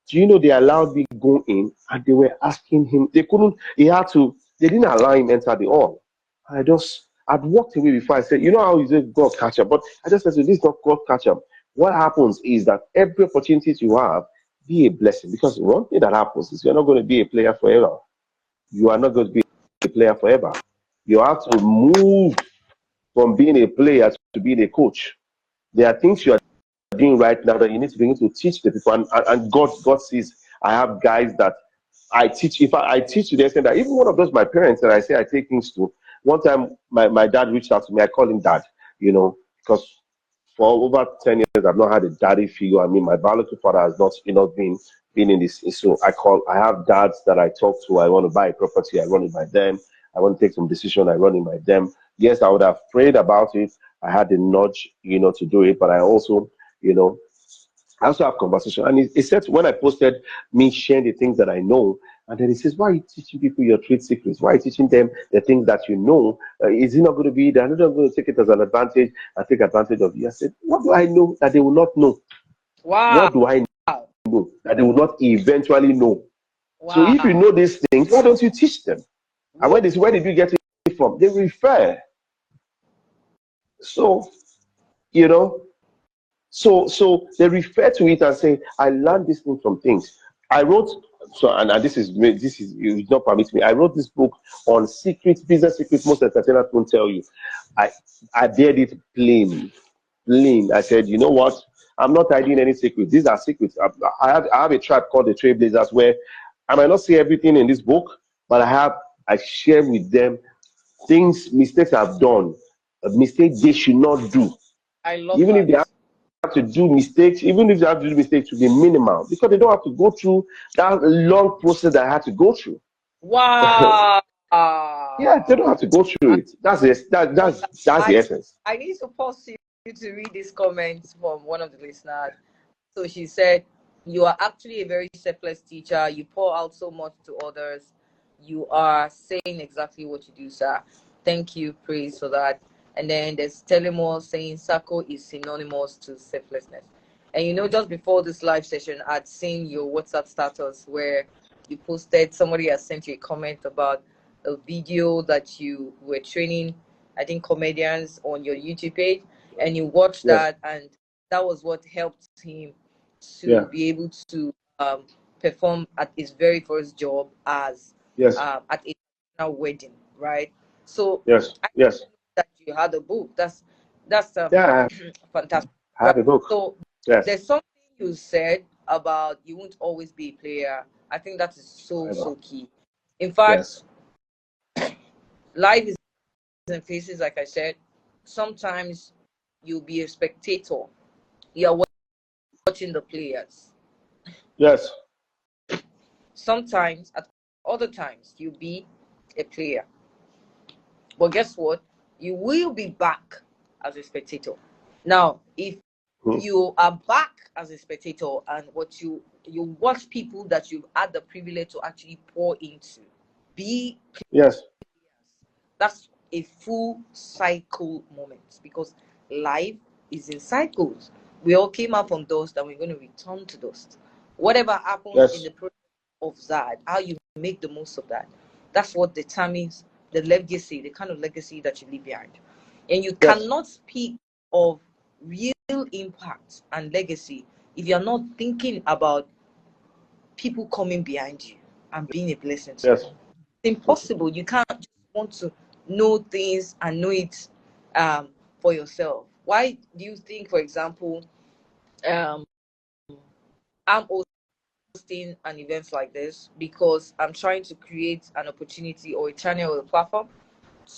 Do you know they allowed me go in, and they were asking him. They couldn't. He had to. They didn't allow him enter the hall. I'd walked away before. I said, you know how you say God catch up, but I just said, this is not God catch up. What happens is that every opportunity you have, be a blessing. Because one thing that happens is you're not going to be a player forever. You are not going to be a player forever. You have to move from being a player to being a coach. There are things you are doing right now that you need to begin to teach the people. And God sees I have guys that I teach. In fact, I teach to the extent that even one of those my parents that I say I take things to. One time, my dad reached out to me. I call him dad, because for over 10 years, I've not had a daddy figure. I mean, my biological father has not, been in this. So I have dads that I talk to. I want to buy a property, I run it by them. I want to take some decision, I run it by them. Yes, I would have prayed about it. I had the nudge, to do it, but you know, I also have conversation. And it said when I posted me sharing the things that I know, and then he says, why are you teaching people your trade secrets? Why are you teaching them the things that you know? Is it not going to be, they're not going to take it as an advantage and take advantage of you? I said, what do I know that they will not know? Wow. What do I know that they will not eventually know? So if you Wow. know these things, why don't you teach them? And where did you get it from? They refer. So, you know, so they refer to it and say, I learned this thing from things. I wrote and this is you will not permit me. I wrote this book on business secrets most entertainers won't tell you. I I dared it plain. I said, you know what? I'm not hiding any secrets. These are secrets. I have a tribe called the Trailblazers where I might not say everything in this book, but I share with them mistakes I've done, mistakes they should not do. I love Even if that. they have to do mistakes, even if they have to do mistakes to be minimal, because they don't have to go through that long process that I had to go through. Wow. Yeah, they don't have to go through I it. love that. That's the essence. I need to pause you to read this comment from one of the listeners. So she said, you are actually a very selfless teacher. You pour out so much to others. You are saying exactly what you do, sir. Thank you. Praise for that. And then there's Telemore saying SACO is synonymous to selflessness. And just before this live session, I'd seen your WhatsApp status where you posted, somebody has sent you a comment about a video that you were training, I think, comedians on your YouTube page. And you watched Yes. that, and that was what helped him Yeah. to be able to perform at his very first job as Yes. at a wedding, right? So Yes. I Yes. didn't know that you had a book. That's Yeah. fantastic, I right? have a book. So Yes. there's something you said about you won't always be a player. I think that is so Forever. so key. In Yes. fact, life is in phases, like I said. Sometimes you'll be a spectator. You are watching the players. Yes. Sometimes, at other times, you'll be a player. But guess what? You will be back as a spectator. Now, if Hmm. you are back as a spectator and what you watch people that you've had the privilege to actually pour into, be Yes. that's a full cycle moment because life is in cycles. We all came out from dust and we're going to return to dust. Whatever happens in Yes. the process of that, how you make the most of that, that's what determines the legacy, the kind of legacy that you leave behind. And you Yes. cannot speak of real impact and legacy if you're not thinking about people coming behind you and being a blessing to Yes. them. It's impossible. You can't just want to know things and know it for yourself. Why do you think, for example, um, I'm hosting an event like this? Because I'm trying to create an opportunity or a channel or a platform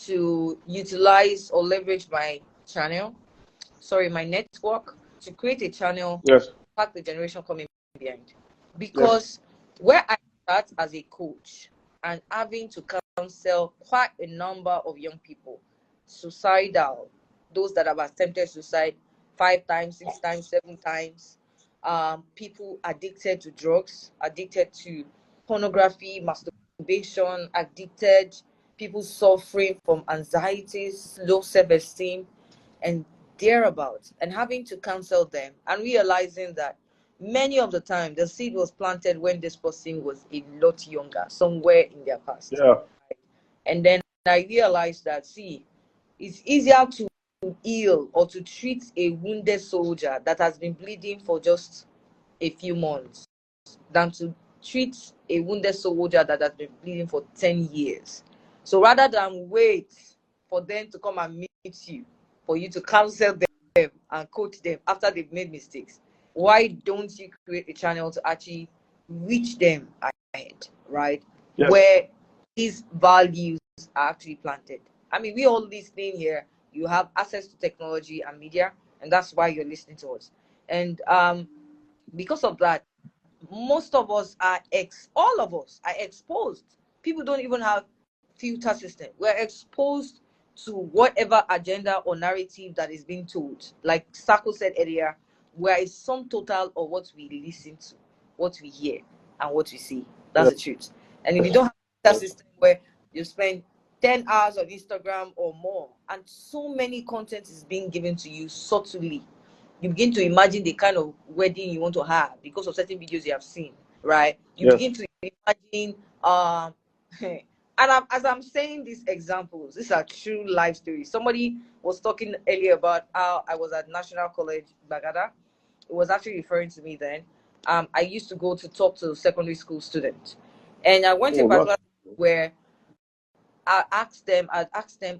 to utilize or leverage my my network to create a channel, Yes. pack the generation coming behind. Yes. Because where I start as a coach and having to counsel quite a number of young people, suicidal, those that have attempted suicide 5 times, 6 times, 7 times, people addicted to drugs, addicted to pornography, masturbation, addicted, people suffering from anxieties, low self-esteem, and thereabouts, and having to counsel them and realizing that many of the time the seed was planted when this person was a lot younger, somewhere in their past. Yeah. And then I realized that, see, it's easier to heal or to treat a wounded soldier that has been bleeding for just a few months than to treat a wounded soldier that has been bleeding for 10 years. So rather than wait for them to come and meet you, for you to counsel them and coach them after they've made mistakes, why don't you create a channel to actually reach them ahead, right? Yes. Where these values are actually planted. I mean, we all listening here, you have access to technology and media. and that's why you're listening to us. And because of that, most of us are all of us are exposed. People don't even have filter system. We're exposed to whatever agenda or narrative that is being told. Like Sako said earlier, we're a sum total of what we listen to, what we hear, and what we see. That's the truth. And if you don't have a filter system where you spend 10 hours on Instagram or more, and so many content is being given to you subtly, you begin to imagine the kind of wedding you want to have because of certain videos you have seen, right? You begin to imagine, and as I'm saying these examples, these are true life stories. Somebody was talking earlier about how I was at National College, Bagada. It was actually referring to me then. I used to go to talk to secondary school students. And I went to a particular where I'd ask them,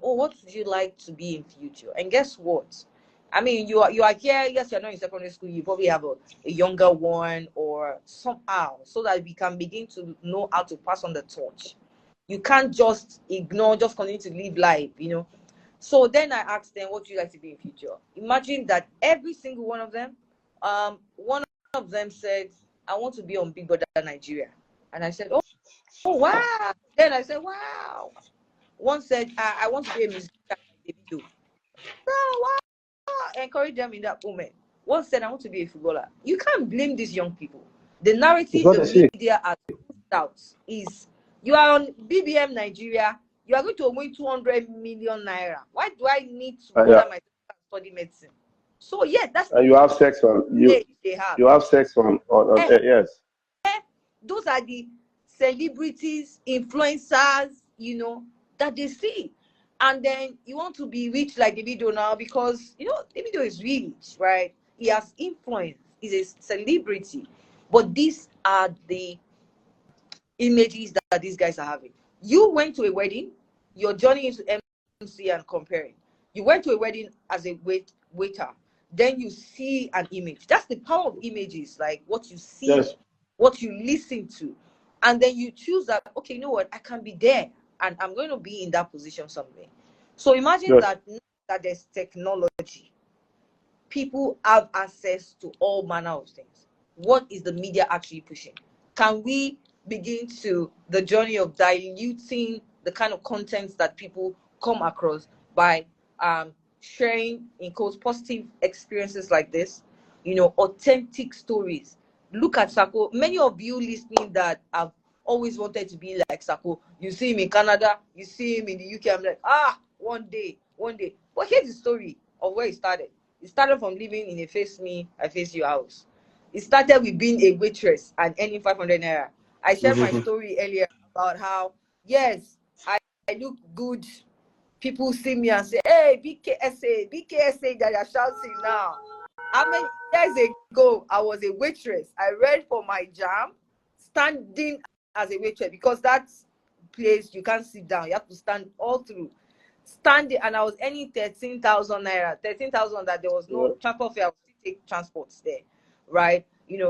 oh, what would you like to be in future? And guess what? I mean, you are here. Yes, you're not in secondary school. You probably have a younger one or somehow, so that we can begin to know how to pass on the torch. You can't just ignore, just continue to live life, So then I asked them, what would you like to be in future? Imagine that every single one of them, one of them said, I want to be on Big Brother Nigeria. And I said, oh wow. Then I said, wow. One said, I want to be a musician like Davido. Oh, wow. Encourage them in that moment. One said, I want to be a footballer. You can't blame these young people. The narrative the media has pushed out is you are on BBM Nigeria, you are going to win 200 million naira. Why do I need to bother myself and study medicine? So yeah, that's and you have sex on they have. You have sex on yes. Those are the celebrities, influencers, that they see. And then you want to be rich like Davido now because, Davido is rich, right? He has influence. He's a celebrity. But these are the images that these guys are having. You went to a wedding. Your journey into MC and comparing. You went to a wedding as a waiter. Then you see an image. That's the power of images, like what you see, what you listen to. And then you choose that, okay, you know what? I can be there and I'm going to be in that position someday. So imagine that there's technology. People have access to all manner of things. What is the media actually pushing? Can we begin to the journey of diluting the kind of content that people come across by sharing, in quotes, positive experiences like this, authentic stories? Look at Sako. Many of you listening that have always wanted to be like Sako. You see him in Canada, you see him in the UK. I'm like, one day. But here's the story of where it started. It started from living in a face me, I face you house. It started with being a waitress and earning 500 naira. I shared my story earlier about how, yes, I look good. People see me and say, hey, BKSA that you're shouting now. How many years ago, I was a waitress. I read for my jam, standing as a waitress, because that place, you can't sit down. You have to stand all through. Standing, and I was earning 13,000 naira. 13,000 that there was no transport fare. I would still take transports there, right?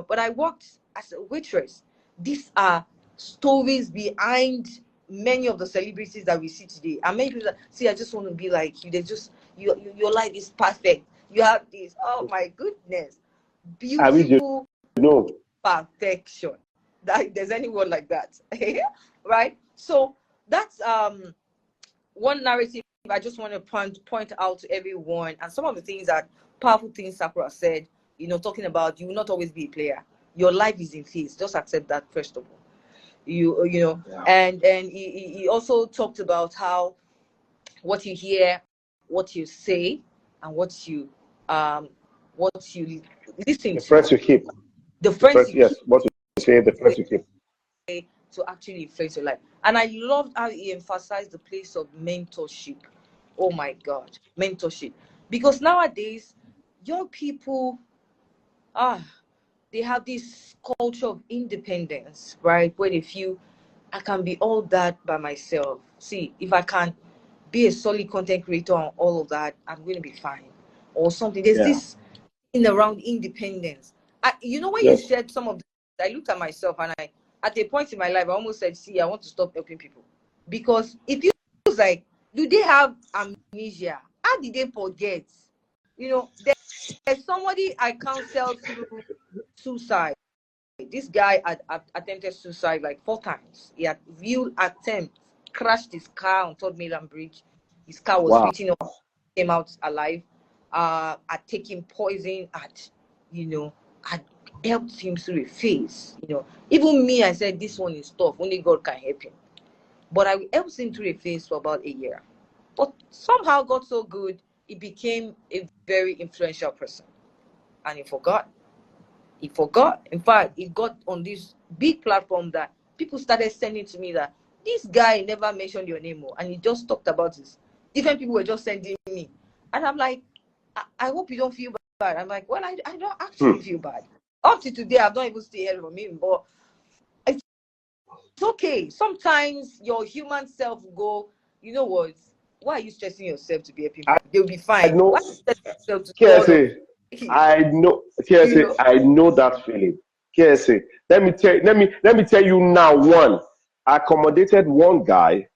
But I worked as a waitress. These are stories behind many of the celebrities that we see today. And many people say, I just want to be like you. They just your life is perfect. You have this. Oh my goodness, beautiful perfection. That there's any word like that, right? So that's one narrative I just want to point out to everyone, and some of the things that powerful things Sakura said, talking about you will not always be a player. Your life is in phase. Just accept that first of all. And he also talked about how what you hear, what you say, and what you listen to. The friends you keep. The friends you keep. What you say, the friends you keep. To actually influence your life. And I loved how he emphasized the place of mentorship. Oh my God, mentorship. Because nowadays, young people, they have this culture of independence, right? Where they feel, I can be all that by myself. See, if I can be a solid content creator and all of that, I'm going to be fine. Or something. There's this in around independence. When you said some of this, I looked at myself and at a point in my life, I almost said, see, I want to stop helping people. Because it feels like, do they have amnesia? How did they forget? somebody I counseled through suicide. This guy had attempted suicide like 4 times. He had real attempt, crashed his car on Third Mainland Bridge. His car was Wow. written up, came out alive. Had taken poison, had helped him through a phase. Even me, I said this one is tough. Only God can help him. But I helped him through a phase for about a year. But somehow got so good, he became a very influential person, and he forgot. He forgot. In fact, he got on this big platform that people started sending to me that this guy never mentioned your name more, and he just talked about this. Different people were just sending me, and I'm like, I hope you don't feel bad. I'm like, well, I don't actually feel bad. Up to today, I've not even still heard from him, but it's okay. Sometimes your human self will go, you know what? Why are you stressing yourself to be helping people? They'll be I fine. know. Why are you stressing yourself to do all of KSA, I know. you KSA, know? I know that feeling. KSA, let me tell you now. One, I accommodated one guy.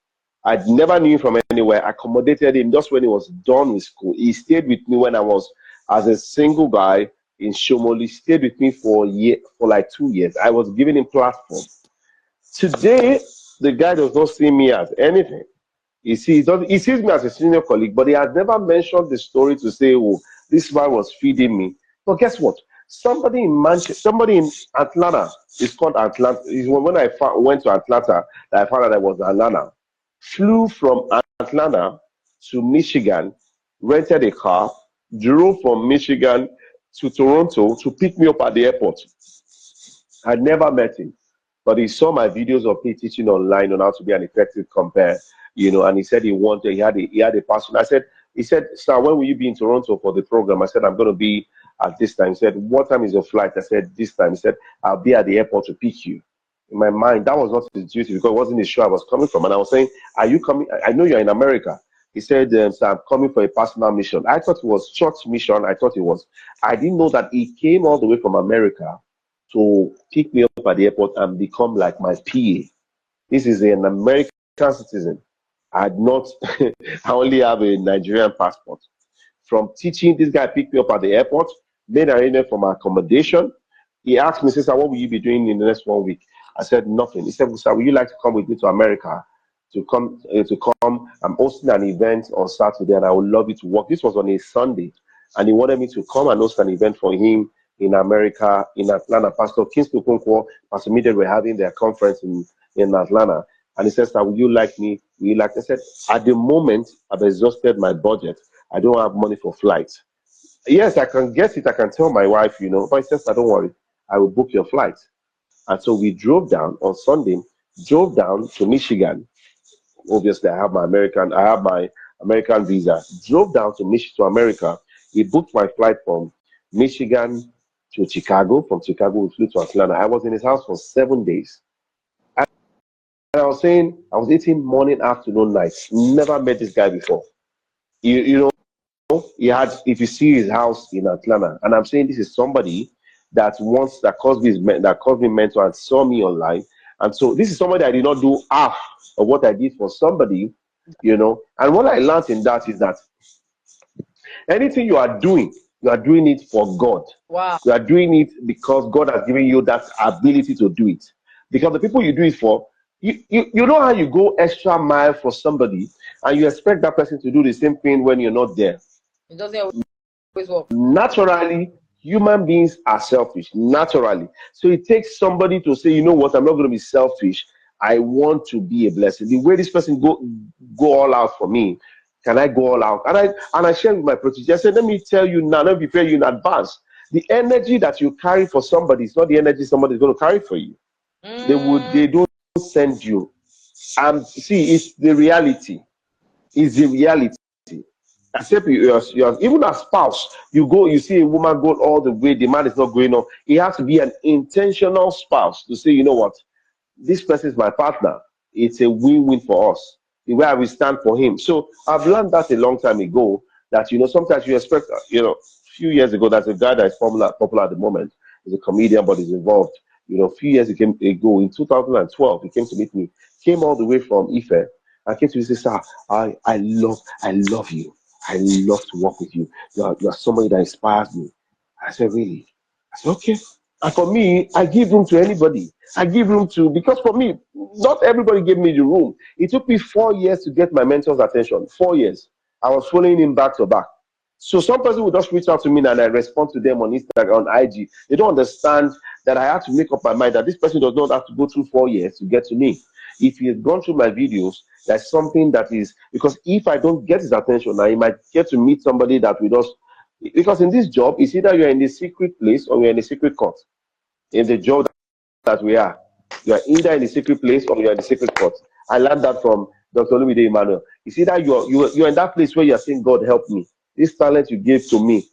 I'd never knew him from anywhere. I accommodated him just when he was done with school. He stayed with me when I was as a single guy in Shomoli. Stayed with me for a year, for like 2 years. I was giving him platform. Today, the guy does not see me as anything. He sees me as a senior colleague, but he has never mentioned the story to say, oh, this man was feeding me. But guess what? Somebody in Manchester, somebody in Atlanta, it's called Atlanta. When I went to Atlanta, that I found out I was Atlanta. Flew from Atlanta to Michigan, rented a car, drove from Michigan to Toronto to pick me up at the airport. I never met him, but he saw my videos of me teaching online on how to be an effective compare, and he said he had a passion. He said, sir, when will you be in Toronto for the program? I said, I'm going to be at this time. He said, what time is your flight? I said, this time. He said, I'll be at the airport to pick you. In my mind, that was not his duty because it wasn't the show I was coming from. And I was saying, are you coming? I know you're in America. He said, sir, I'm coming for a personal mission. I thought it was church mission. I didn't know that he came all the way from America to pick me up at the airport and become like my PA. This is an American citizen. I had not, I only have a Nigerian passport. From teaching, this guy picked me up at the airport, made arrangement for my accommodation. He asked me, "Sister, what will you be doing in the next 1 week?" I said, "Nothing." He said, "Sir, would you like to come with me to America? To come. I'm hosting an event on Saturday, and I would love you to work." This was on a Sunday, and he wanted me to come and host an event for him in America, in Atlanta. Pastor Kingsley Okonkwo, Pastor Mide were having their conference in Atlanta. And he says, "Sir, would you like me? Will you like?" I said, "At the moment, I've exhausted my budget. I don't have money for flights. Yes, I can get it. I can tell my wife, But he says, don't worry. I will book your flight." And so we drove down on Sunday, drove down to Michigan. Obviously, I have my American visa. Drove down to America. He booked my flight from Michigan to Chicago. From Chicago, we flew to Atlanta. I was in his house for 7 days. And I was saying, I was eating morning, afternoon, night. Never met this guy before. You know, if you see his house in Atlanta, and I'm saying this is somebody that caused me mental and saw me online. And so this is somebody I did not do half of what I did for somebody. And what I learned in that is that anything you are doing it for God. Wow. You are doing it because God has given you that ability to do it. Because the people you do it for, you know how you go extra mile for somebody and you expect that person to do the same thing when you're not there. It doesn't always work. Naturally, human beings are selfish. Naturally. So it takes somebody to say, you know what, I'm not going to be selfish. I want to be a blessing. The way this person go all out for me, can I go all out? And I shared with my protege. I said, let me tell you now, let me prepare you in advance. The energy that you carry for somebody is not the energy somebody is going to carry for you. They don't send you. And see, it's the reality. It's the reality. Except even as spouse, you see a woman go all the way, the man is not going on. It has to be an intentional spouse to say, you know what, this person is my partner. It's a win-win for us. The way I will stand for him. So I've learned that a long time ago. That sometimes you expect. A few years ago, there's a guy that is popular at the moment. He's a comedian, but he's involved. A few years ago, in 2012, he came to meet me. Came all the way from Ife. I came to him and said, "Sir, I love you. I love to work with you. You are somebody that inspires me. I said, really? I said, okay. And for me, I give room to anybody. I give room to, because for me, not everybody gave me the room. It took me 4 years to get my mentor's attention. 4 years. I was following him back to back. So some person will just reach out to me and I respond to them on Instagram, on IG. They don't understand that I have to make up my mind that this person does not have to go through 4 years to get to me. If he has gone through my videos, that's something that is, because if I don't get his attention now, he might get to meet somebody that we just, because in this job, it's either you're in the secret place or you're in the secret court. In the job that we are, you are either in the secret place or you're in the secret court. I learned that from Dr. Olumide Emmanuel. It's either you're in that place where you're saying, God help me. This talent you gave to me,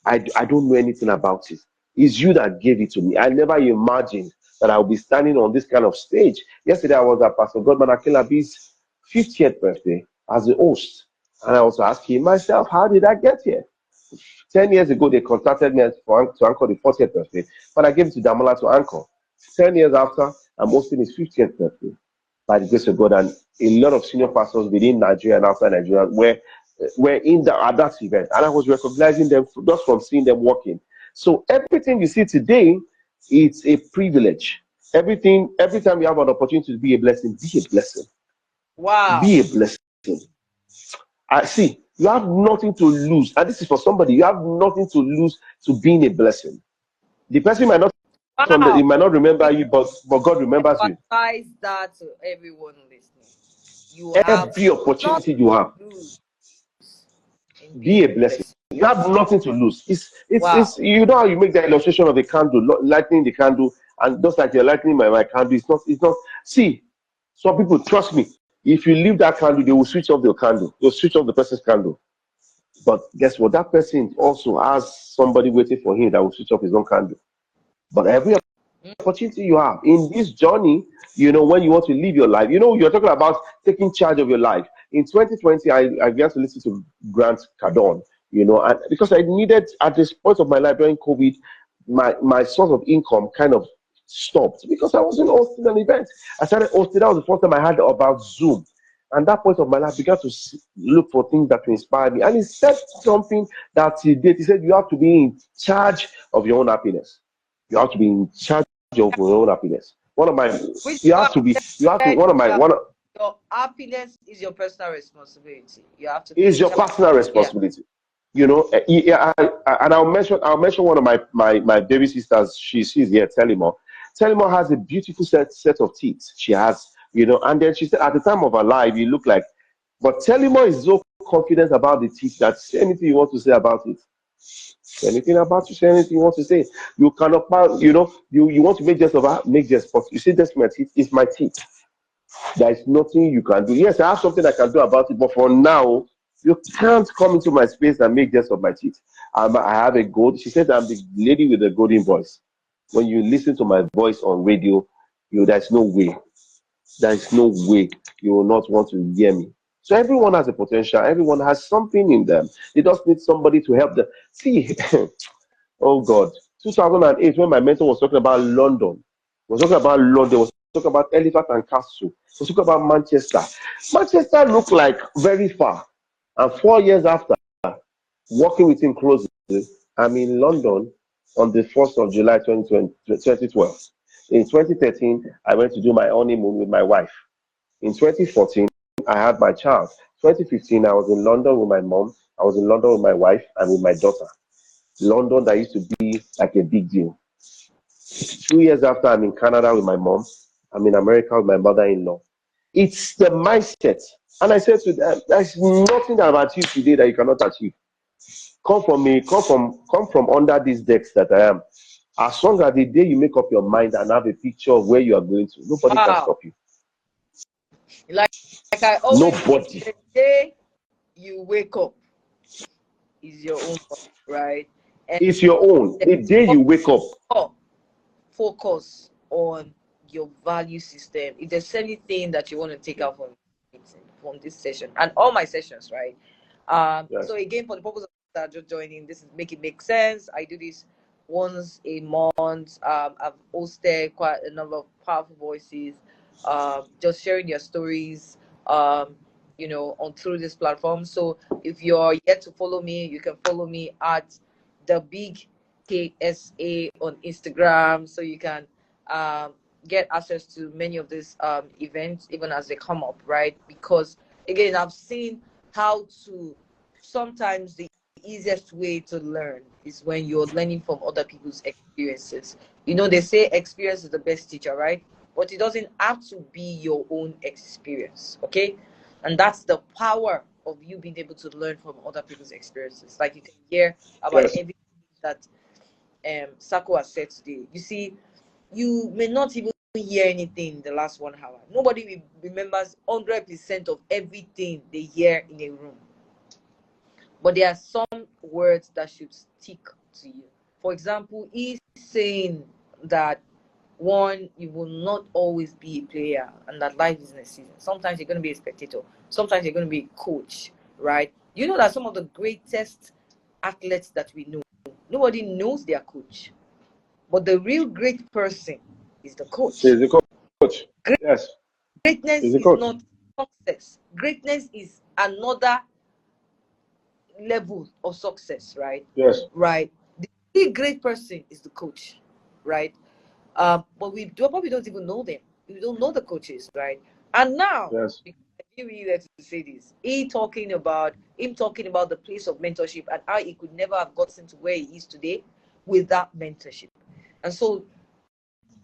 I don't know anything about it. It's you that gave it to me. I never imagined that I would be standing on this kind of stage. Yesterday, I was at Pastor Godman Akilabi's 50th birthday as the host. And I was asking myself, how did I get here? 10 years ago, they contacted me to anchor the 40th birthday, but I gave it to Damola to anchor. 10 years after, I'm hosting his 50th birthday by the grace of God. And a lot of senior pastors within Nigeria and outside Nigeria were in at that event. And I was recognizing them just from seeing them working. So everything you see today, it's a privilege. Everything, every time you have an opportunity to be a blessing, be a blessing. Wow. Be a blessing. I see. You have nothing to lose, and this is for somebody. You have nothing to lose to being a blessing. The person might not, he Wow. might not remember you, but God remembers you. Emphasize that to everyone listening. You have Every not opportunity you have, to lose in be being a a blessing. blessing. You have nothing to lose. It's Wow. you know how you make the illustration of a candle, lighting the candle, and just like you're lighting my candle, it's not. See, some people trust me. If you leave that candle, they will switch off the candle. They'll switch off the person's candle. But guess what? That person also has somebody waiting for him that will switch off his own candle. But every opportunity you have in this journey, when you want to live your life, you're talking about taking charge of your life. In 2020, I began to listen to Grant Cardone, and because I needed, at this point of my life during COVID, my source of income kind of stopped because I wasn't hosting an event. I started hosting. That was the first time I heard about Zoom. And that point of my life, I began to look for things that will inspire me. And he said something that he did. He said, you have to be in charge of your own happiness. You have to be in charge of your own happiness. One of my, Which you have one to be, you have to, said one of my, one of, your happiness is your personal responsibility. You have to be is in your charge. personal Yeah. responsibility. Yeah, and I'll mention one of my baby sisters. She's here, Telimo. Telimo has a beautiful set of teeth. She has, and then she said at the time of her life, you look like, but Telimo is so confident about the teeth that say anything you want to say about it. Say anything about you, say anything you want to say. You cannot, you want to make jest of her, make jest, but you say that's my teeth, it's my teeth. There is nothing you can do. Yes, I have something I can do about it, but for now, you can't come into my space and make jest of my teeth. I have a gold. She said I'm the lady with the golden voice. When you listen to my voice on radio, there's no way. There is no way you will not want to hear me. So everyone has a potential. Everyone has something in them. They just need somebody to help them. See, oh God, 2008 when my mentor was talking about London, was talking about Elephant and Castle, was talking about Manchester. Manchester looked like very far, and 4 years after working with him closely, I'm in London on the 1st of July 2012. In 2013, I went to do my honeymoon with my wife. In 2014, I had my child. 2015, I was in London with my mom. I was in London with my wife and with my daughter. London, that used to be like a big deal. 2 years after, I'm in Canada with my mom. I'm in America with my mother-in-law. It's the mindset. And I said to them, there's nothing that I've achieved today that you cannot achieve. Come from me, come from under these decks that I am. As long as the day you make up your mind and have a picture of where you are going to, nobody can Wow. stop you. Like I always say, Nobody. the day you wake up is your own fault, right? And It's your own. The day you wake up. Focus on your value system. If there's anything that you want to take out from this session and all my sessions, right? Yes. So again, for the purpose of that just joining, this is make it make sense. I do this once a month. I've hosted quite a number of powerful voices, just sharing their stories, on through this platform. So if you're yet to follow me, you can follow me at the Big KSA on Instagram, so you can get access to many of these events even as they come up, right? Because again, I've seen how to sometimes the easiest way to learn is when you're learning from other people's experiences. They say experience is the best teacher, right? But it doesn't have to be your own experience, okay? And that's the power of you being able to learn from other people's experiences. Like you can hear about Yes. everything that SACO has said today. You see, you may not even hear anything in the last 1 hour. Nobody remembers 100% of everything they hear in a room. But there are some words that should stick to you. For example, he's saying that one, you will not always be a player and that life is in a season. Sometimes you're going to be a spectator. Sometimes you're going to be a coach, right? You know that some of the greatest athletes that we know, nobody knows their coach. But the real great person is the coach. He's the coach. Yes. Greatness He's the is coach. not success. Greatness is another level of success, right? Yes. Right. The really great person is the coach, right? But we probably don't even know them. We don't know the coaches, right? And now, Yes. I really like to say this. Him talking about the place of mentorship and how he could never have gotten to where he is today without mentorship. And so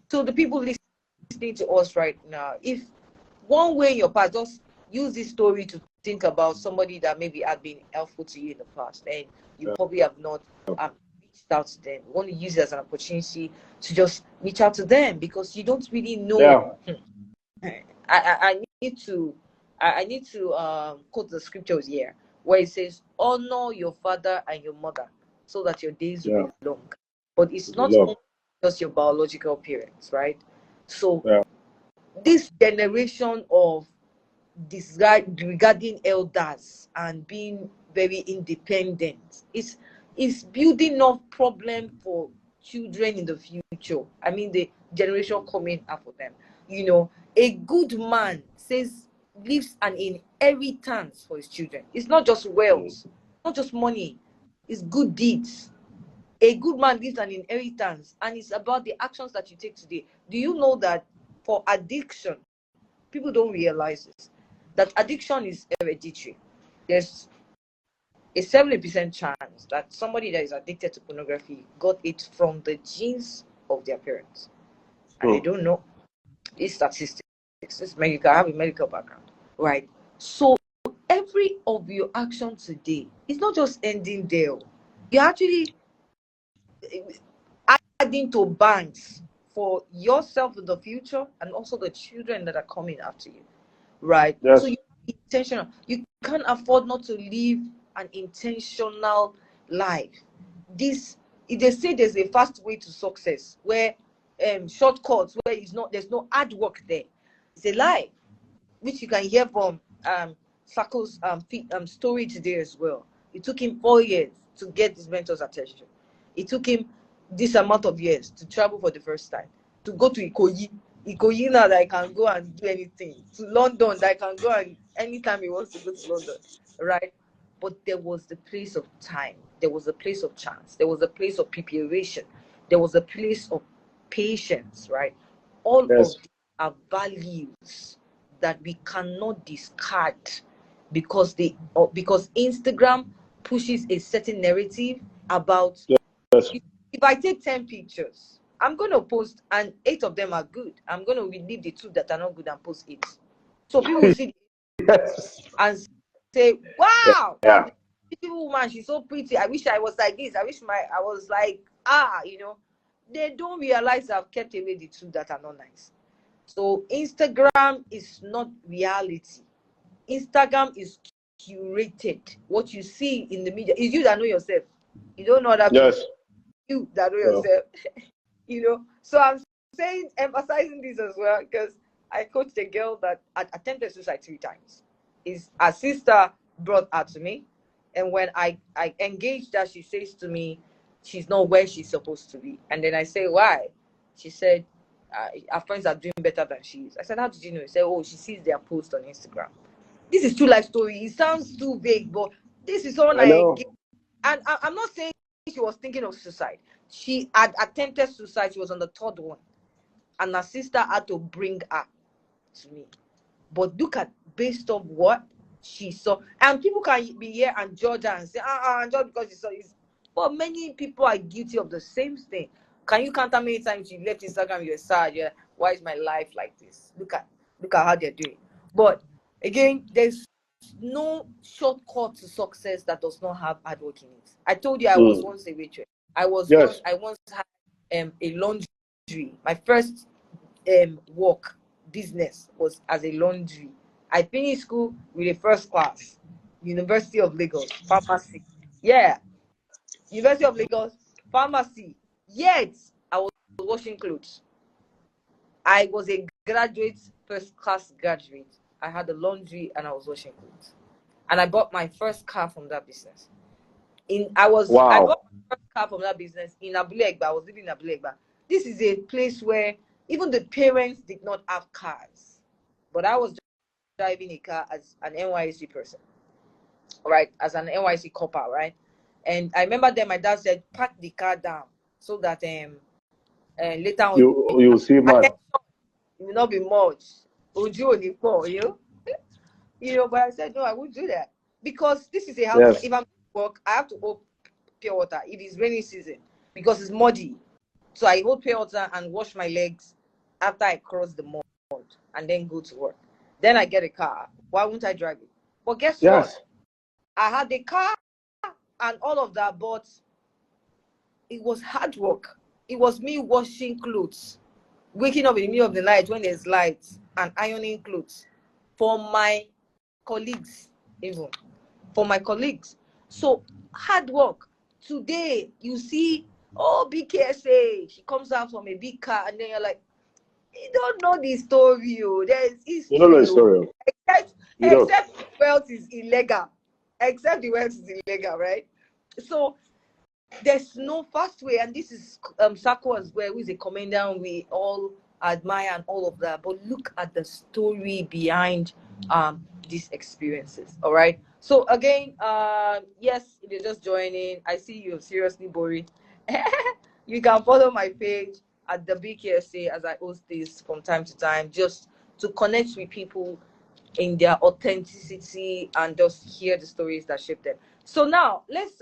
the people listening to us right now, if one way in your past, just use this story to think about somebody that maybe have been helpful to you in the past, and you probably have not reached out to them. You want to use it as an opportunity to just reach out to them because you don't really know. Yeah. I need to quote the scriptures here where it says, "Honor your father and your mother, so that your days will be long." But it's not only just your biological parents, right? So this generation of disregarding elders and being very independent is building up problem for children in the future. I mean, the generation coming after them. A good man says leaves an inheritance for his children. It's not just wealth, not just money, it's good deeds. A good man leaves an inheritance, and it's about the actions that you take today. Do you know that for addiction, people don't realize this, that addiction is hereditary? There's a 70% chance that somebody that is addicted to pornography got it from the genes of their parents. And I don't know these statistics. This medical, I have a medical background, right? So every of your action today is not just ending there. You're actually adding to banks for yourself in the future and also the children that are coming after you, right? Yes. So you intentional. You can't afford not to live an intentional life. They say there's a fast way to success where shortcuts where there's no hard work there. It's a lie, which you can hear from Sako's story today as well. It took him 4 years to get his mentor's attention. It took him this amount of years to travel for the first time, to go to Ikoyi now that I can go and do anything, to London that I can go and anytime he wants to go to London, right? But there was the place of time, there was a place of chance, there was a place of preparation, there was a place of patience, right? All of these are values that we cannot discard because Instagram pushes a certain narrative about. If I take 10 pictures, I'm going to post and 8 of them are good. I'm going to leave the 2 that are not good and post 8. So people will see and say, wow, that's a beautiful woman. She's so pretty. I wish I was like this. I wish I was like, They don't realize I've kept away the 2 that are not nice. So Instagram is not reality. Instagram is curated. What you see in the media is you that know yourself. You don't know other people. Yes. You that know yourself. So I'm emphasizing this as well because I coached a girl that had attempted suicide 3 times. Her sister brought her to me, and when I engaged her, she says to me she's not where she's supposed to be. And then I say, why? She said her friends are doing better than she is. I said, how did you know? She said, oh, she sees their post on Instagram. this is true life story. It sounds too vague, but this is all I I know. get. And I'm not saying she was thinking of suicide. She had attempted suicide. She was on the third one, and her sister had to bring her to me. But look at based on what she saw, and people can be here and judge her and say, just because she saw it. But many people are guilty of the same thing. Can you count how many times you left Instagram? You're sad. Yeah, why is my life like this? Look at how they're doing. But again, there's no shortcut to success that does not have hard work in it. I told you I was Mm. once a waitress. Yes. I once had a laundry. My first work business was as a laundry. I finished school with a first class, University of Lagos, pharmacy. Yeah, University of Lagos, pharmacy. Yet I was washing clothes. I was a graduate, first class graduate. I had a laundry and I was washing clothes. And I bought my first car from that business. I bought Wow. my first car from that business in Abule Egba. I was living in Abule Egba. This is a place where even the parents did not have cars. But I was driving a car as an NYC person, right? As an NYC copper, right? And I remember then my dad said, park the car down so that later on You see, man. attention will not be much. Oju oni po, but I said no, I won't do that because this is a house. Yes. If I'm work, I have to hold pure water if it's rainy season because it's muddy. So I hold pure water and wash my legs after I cross the mud and then go to work. Then I get a car. Why won't I drive it? But guess what? Yes. I had the car and all of that, but it was hard work. It was me washing clothes, waking up in the middle of the night when there's lights and ironing clothes for my colleagues, even for my colleagues. So hard work. Today you see, oh, BKSA, she comes out from a big car, and then you're like, you don't know the story. Oh. There's You don't know the history. Oh. story. Except, You don't. except wealth is illegal. Except the wealth is illegal, right? So there's no fast way, and this is SACO as well, who is a commander we all admire and all of that. But look at the story behind these experiences. All right. So again, yes, if you're just joining, I see you seriously boring. You can follow my page at the BKSA as I host this from time to time, just to connect with people in their authenticity and just hear the stories that shape them. So now let's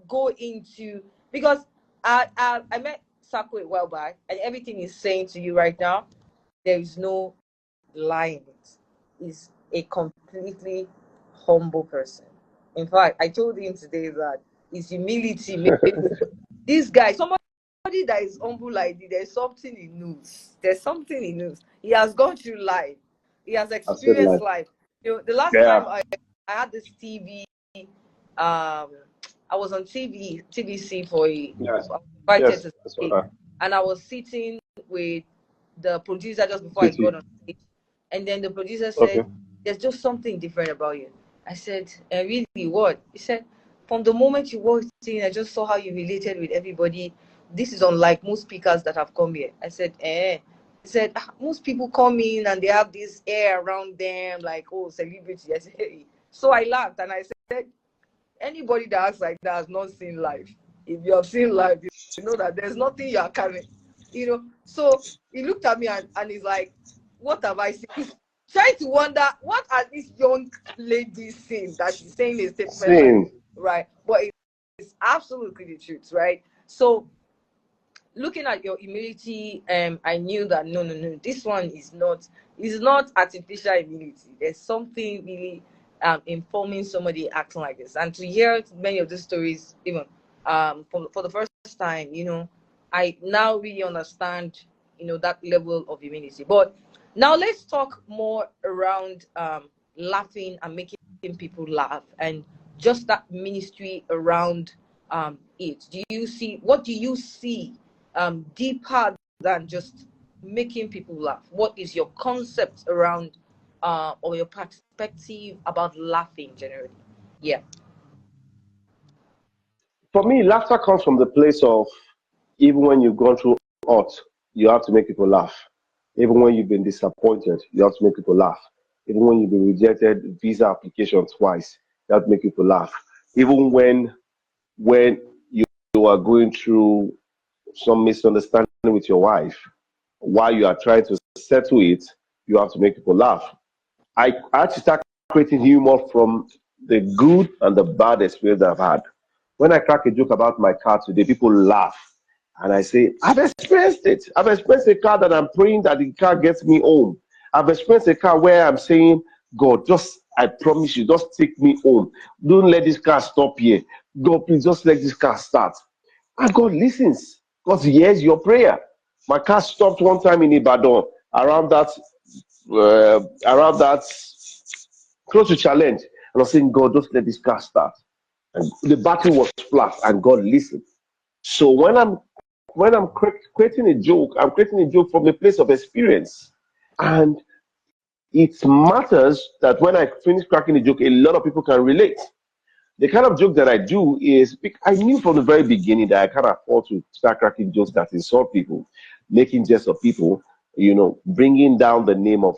go into, because I met Sako a while back, and everything he's saying to you right now, there is no lie in it. He's a completely humble person. In fact, I told him today that his humility made this guy, somebody that is humble like this, there's something he knows. There's something he knows. He has gone through life. He has I said experienced like, life. The last yeah. time I had this TV, I was on TVC for Yes. I was invited Yes. to That's speak, what and I was sitting with the producer just before I got Pretty. on stage, and then the producer Okay. said, "There's just something different about you." I said, "Really, what?" He said, "From the moment you walked in, I just saw how you related with everybody. This is unlike most speakers that have come here." I said, "Eh." He said, "Most people come in and they have this air around them, like, oh, celebrity." I said, "Hey." So I laughed and I said, anybody that acts like that has not seen life. If you have seen life, you know that there's nothing you are carrying. So he looked at me and he's like, what have I seen? He's trying to wonder, what has this young lady seen that she's saying a statement like, Same. right? But it's absolutely the truth, right? So looking at your humility, I knew that no, this one is not artificial humility. There's something really informing somebody acting like this. And to hear many of these stories, even for the first time, I now really understand, that level of humility. But now let's talk more around laughing and making people laugh, and just that ministry around it. What do you see deeper than just making people laugh? What is your concept around or your perspective about laughing generally? Yeah. For me, laughter comes from the place of even when you've gone through hurt, you have to make people laugh. Even when you've been disappointed, you have to make people laugh. even when you've been rejected visa application twice, that make people laugh. Even when you are going through some misunderstanding with your wife, while you are trying to settle it, you have to make people laugh. I had to start creating humor from the good and the bad experience I've had. When I crack a joke about my car today, people laugh. And I say, I've experienced it. I've experienced a car that I'm praying that the car gets me home. I've experienced a car where I'm saying, God, just, I promise you, just take me home. Don't let this car stop here. God, please just let this car start. And God listens because He hears your prayer. My car stopped one time in Ibadan around that close to challenge. And I was saying, God, just let this car start. And the battle was flat, and God listened. So when I'm creating a joke, I'm creating a joke from a place of experience. And it matters that when I finish cracking the joke, a lot of people can relate. The kind of joke that I do is I knew from the very beginning that I can't afford to start cracking jokes that insult people, making jest of people, bringing down the name of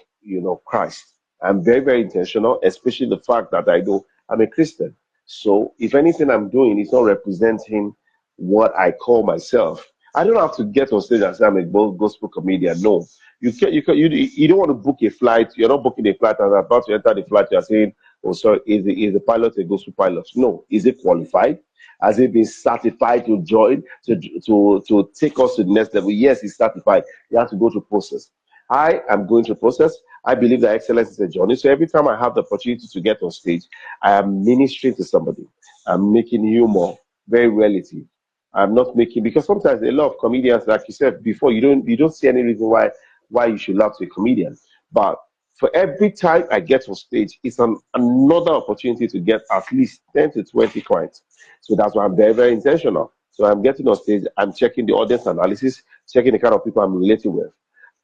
Christ. I'm very, very intentional, especially the fact that I know I'm a Christian. So if anything I'm doing is not representing what I call myself, I don't have to get on stage and say I'm a gospel comedian. No, you don't want to book a flight. You're not booking a flight and about to enter the flight. You're saying, "Oh, sorry, is the pilot a gospel pilot?" No, is it qualified? Has it been certified to join to take us to the next level? Yes, he's certified. You have to go through process. I am going through process. I believe that excellence is a journey. So every time I have the opportunity to get on stage, I am ministering to somebody. I'm making humor very relative. I'm not making because sometimes a lot of comedians, like you said before, you don't see any reason why you should laugh to a comedian. But for every time I get on stage, it's another opportunity to get at least 10 to 20 clients. So that's why I'm very, very intentional. So I'm getting on stage, I'm checking the audience analysis, checking the kind of people I'm relating with.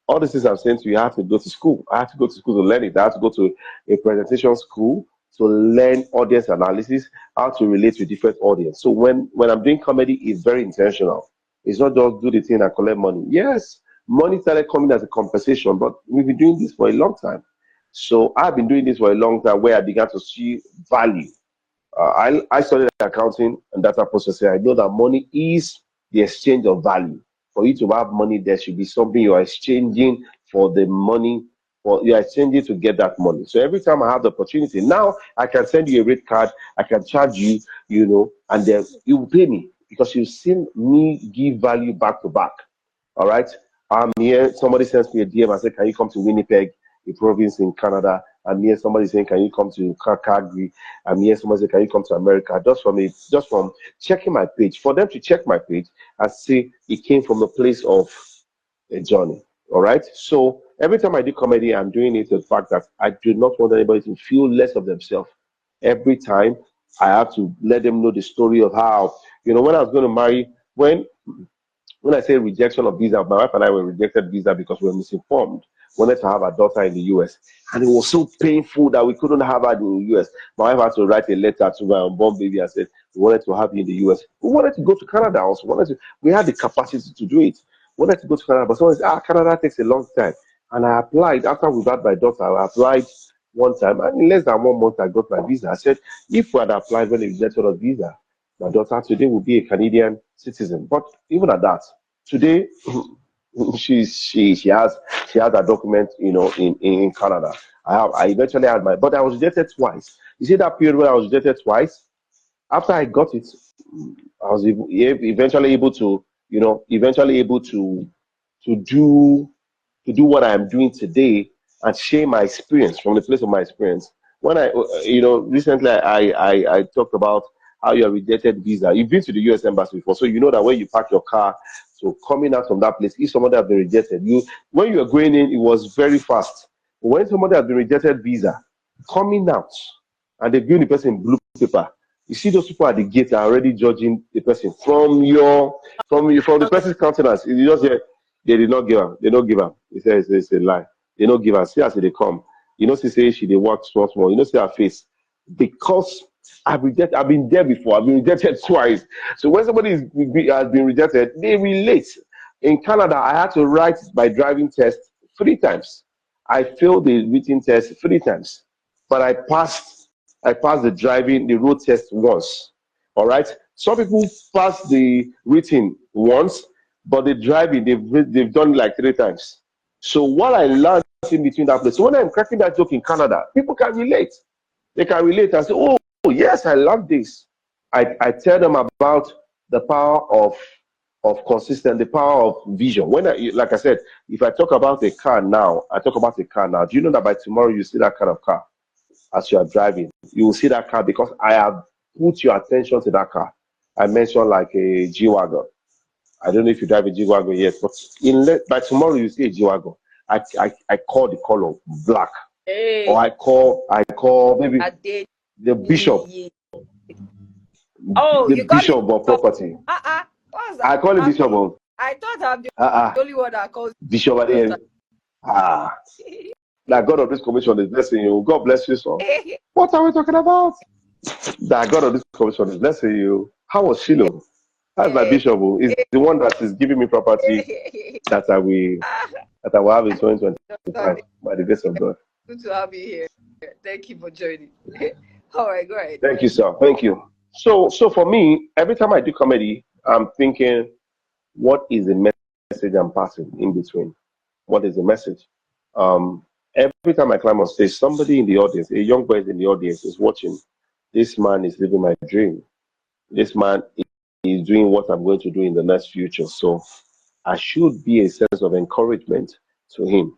All these things I'm saying to you, I have to go to school. I have to go to school to learn it. I have to go to a presentation school to learn audience analysis, how to relate to different audience. So when I'm doing comedy, it's very intentional. It's not just do the thing and collect money. Yes, money started coming as a compensation, but we've been doing this for a long time. So I've been doing this for a long time where I began to see value. I studied accounting and data processing. I know that money is the exchange of value. For you to have money, there should be something you are exchanging for the money, for you are exchanging to get that money. So every time I have the opportunity, now I can send you a rate card, I can charge you, and then you will pay me because you've seen me give value back to back. All right. I'm here. Somebody sends me a DM and said, "Can you come to Winnipeg, a province in Canada?" I'm here. Somebody saying, "Can you come to Calgary?" I'm here. Somebody saying, "Can you come to America?" Just from checking my page, for them to check my page and see it came from a place of a journey. All right. So every time I do comedy, I'm doing it with the fact that I do not want anybody to feel less of themselves. Every time I have to let them know the story of how, when I was going to marry, when I say rejection of visa, my wife and I were rejected visa because we were misinformed. Wanted to have a daughter in the US. And it was so painful that we couldn't have her in the US. My wife had to write a letter to my unborn baby and said, "We wanted to have you in the US." We wanted to go to Canada also. We had the capacity to do it. We wanted to go to Canada, but someone said, Canada takes a long time. And I applied after we had my daughter. I applied one time, and in less than 1 month, I got my visa. I said, if we had applied when they rejected a visa, my daughter today will be a Canadian citizen. But even at that, today she has a document, in Canada. I eventually had but I was rejected twice. You see that period where I was rejected twice? After I got it, I was eventually able to, to do what I am doing today and share my experience from the place of my experience. When recently I talked about how you are rejected visa. You've been to the U.S. Embassy before, so you know that when you park your car, so coming out from that place, if somebody has been rejected, when you are going in, it was very fast. But when somebody has been rejected visa, coming out, and they've given the person blue paper, you see those people at the gate are already judging the person from the person's countenance. You just say they did not give her. They don't give her. He says it's a lie. They don't give her. See as they come. She say she they work small. See her face. Because I've been there before. I've been rejected twice. So when somebody has been rejected, they relate. In Canada, I had to write my driving test 3 times. I failed the written test 3 times, but I passed the road test once. All right. Some people pass the written once, but the driving they've done it like 3 times. So what I learned in between that place. So when I'm cracking that joke in Canada, people can relate. They can relate and say, "Oh, yes, I love this." I tell them about the power the power of vision. When like I said, if I talk about a car now, I talk about a car now. Do you know that by tomorrow you see that kind of car as you are driving? You will see that car because I have put your attention to that car. I mentioned like a G wagon. I don't know if you drive a G wagon yet, but by tomorrow you see a G wagon. I call the color black, or Hey, I call maybe I did. the bishop, Oh, the you got it. bishop of property. What's that I call it bishop happening? of I thought I'm the uh only one that calls bishop at the those end. Ah, that God of this commission is blessing you. God bless you, son. times. What are we talking about? That God of this commission is blessing you. How was Shiloh? That's my bishop. Is the one that is giving me property that I will have in 2025 Good by the grace of God. to have you here. Thank you for joining. All right, go ahead. Thank you, sir. Thank you. So for me, every time I do comedy, I'm thinking, what is the message I'm passing in between? What is the message? Um, every time I climb on stage, somebody in the audience, a young boy in the audience, is watching. This man is living my dream. This man is doing what I'm going to do in the next future. So I should be a sense of encouragement to him.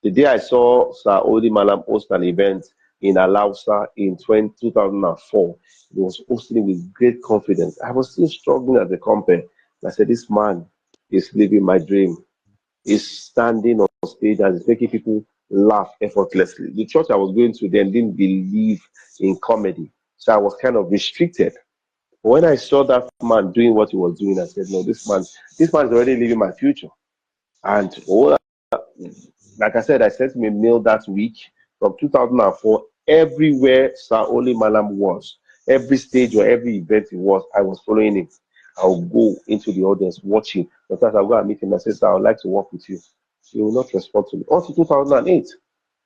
The day I saw Sir Odi Malam host an event in Alausa in 2004, he was hosting it with great confidence. I was still struggling as a compere. I said, this man is living my dream. He's standing on stage and is making people laugh effortlessly. The church I was going to then didn't believe in comedy. So I was kind of restricted. When I saw that man doing what he was doing, I said, no, this man is already living my future. And like I said, I sent him a mail that week from 2004. Everywhere Sir Oli Malam was, every stage or every event he was, I was following him. I'll go into the audience, watch him. Sometimes I'll go and meet him and say, "Sir, I would like to work with you." He will not respond to me until 2008.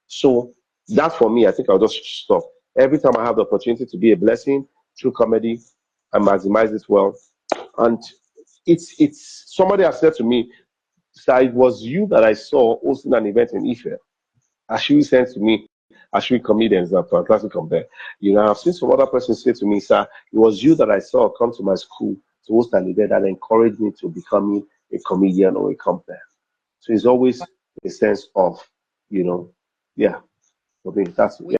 So that for me, I think I'll just stop. Every time I have the opportunity to be a blessing through comedy, I maximize it well. And it's somebody has said to me, "Sir, it was you that I saw hosting an event in Ife." Actually sent to me, actually comedians that are classic compare. I've seen some other persons say to me, "Sir, it was you that I saw come to my school to host an event that encouraged me to becoming a comedian or a compare." So it's always a sense of, you know, yeah, for me, Which,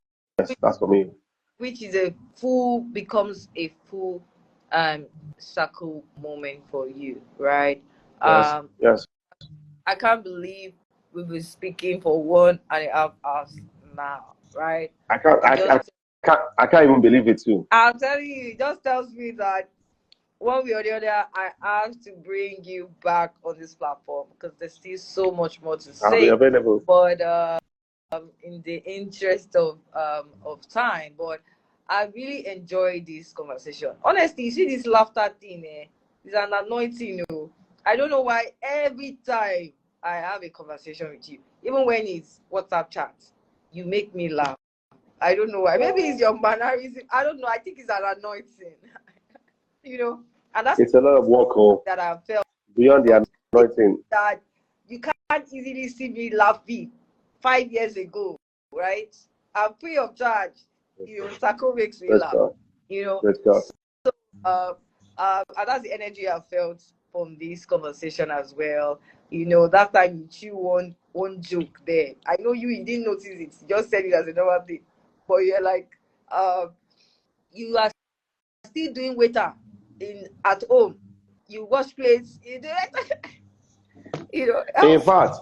that's for me. which is a full becomes a full circle moment for you, right? Yes, Um, yes. I can't believe we've been speaking for 1.5 hours now, right? I can't, It I, I just I can't even believe it too. I'm telling you, it just tells me that one way or the other, I have to bring you back on this platform because there's still so much more to I'll be say. available. But in the interest of time, but I really enjoyed this conversation. Honestly, you see this laughter thing, is an anointing. I don't know why every time I have a conversation with you, even when it's WhatsApp chat, you make me laugh. I don't know why. Maybe it's your mannerism. I don't know. I think it's an anointing. And that's It's a lot of work, that I felt beyond the anointing. that you can't easily see me laughing 5 years ago, right? I'm free of charge. SACO makes me Praise laugh. God. You know, Praise God. uh, and that's the energy I felt from this conversation as well. That time you chew one joke there. I know you didn't notice it. You just said it as a normal thing, but you're like, you are still doing waiter at home. You wash plates. You do it. In Else. fact,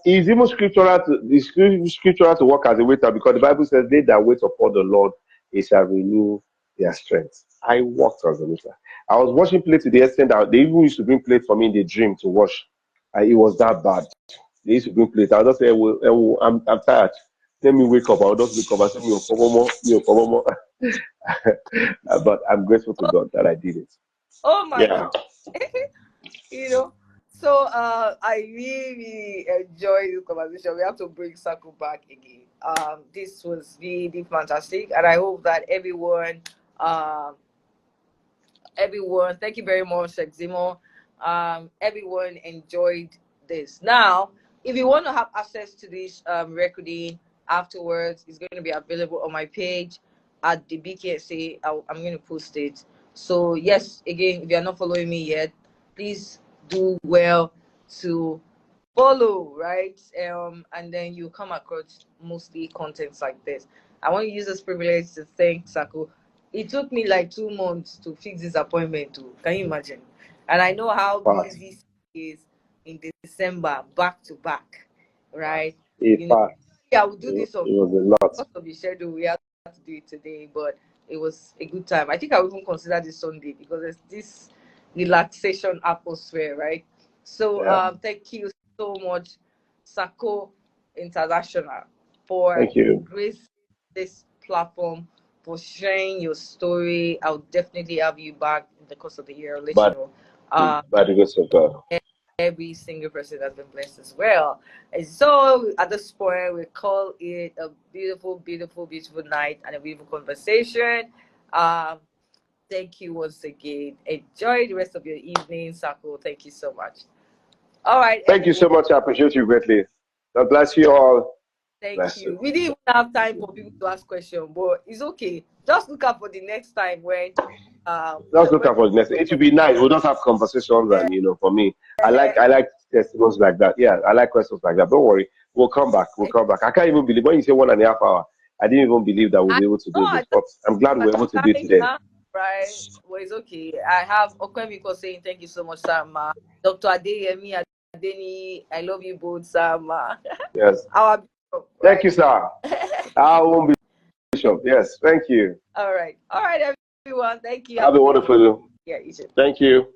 it's even scriptural to work as a waiter because the Bible says, "They that wait upon the Lord, He shall renew their strength." I worked as a waiter. I was washing plates to the extent that they even used to bring plate for me in the dream to wash. It was that bad. They used to bring plate. I'll just say, I'm tired. Let me wake up. I'll just wake up. I say, me, but I'm grateful to God that I did it. Oh my Yeah. God. you know So I really enjoyed this conversation. We have to bring SACO back again. This was really fantastic, and I hope that um, everyone, thank you very much, Eximo. Everyone enjoyed this. Now, if you want to have access to this recording afterwards, it's going to be available on my page at the BKSA. I'm going to post it. So, yes, again, if you're not following me yet, please do well to follow, right? And then you come across mostly contents like this. I want to use this privilege to thank SACO. It took me like 2 months to fix this appointment too. Can you imagine? And I know how But busy it is in December, back to back, right? in You know, fact, yeah, I will do it this on was a lot. because of the schedule. We have to do it today, but it was a good time. I think I will even consider this Sunday because there's this relaxation atmosphere, right? So Yeah. thank you so much, SACO International, for Thank you. gracing this platform, for sharing your story. I'll definitely have you back in the course of the year. I'll let you But know. by the grace of God. Every single person has been blessed as well. And so at this point, we call it a beautiful, beautiful, beautiful night and a beautiful conversation. Um, thank you once again. Enjoy the rest of your evening, SACO. Thank you so much. All right, Thank you everyone. so much. I appreciate you greatly. God bless you all. Thank Bless you. you. We didn't even have time for people to ask questions, but it's okay. Just look out for the next time when Just look when out for the next. It should be nice. We'll just have conversations, and for me, I like testimonies like that. Yeah, I like questions like that. Don't worry, we'll come back. We'll come back. I can't even believe when you say 1.5 hours. I didn't even believe that we'll I be able to know do I this, just but I'm glad we're able to do it time today. now, right? Well, it's okay. I have Okwemiko saying thank you so much, Sama. Dr. Adeyemi Adeni, I love you both, Sama. Yes. Our bishop, Thank you, right? sir. I won't be bishop. Yes. Thank you. All right, everyone. Thank you. Have Have a a beautiful. wonderful. Yeah, you too. Thank you.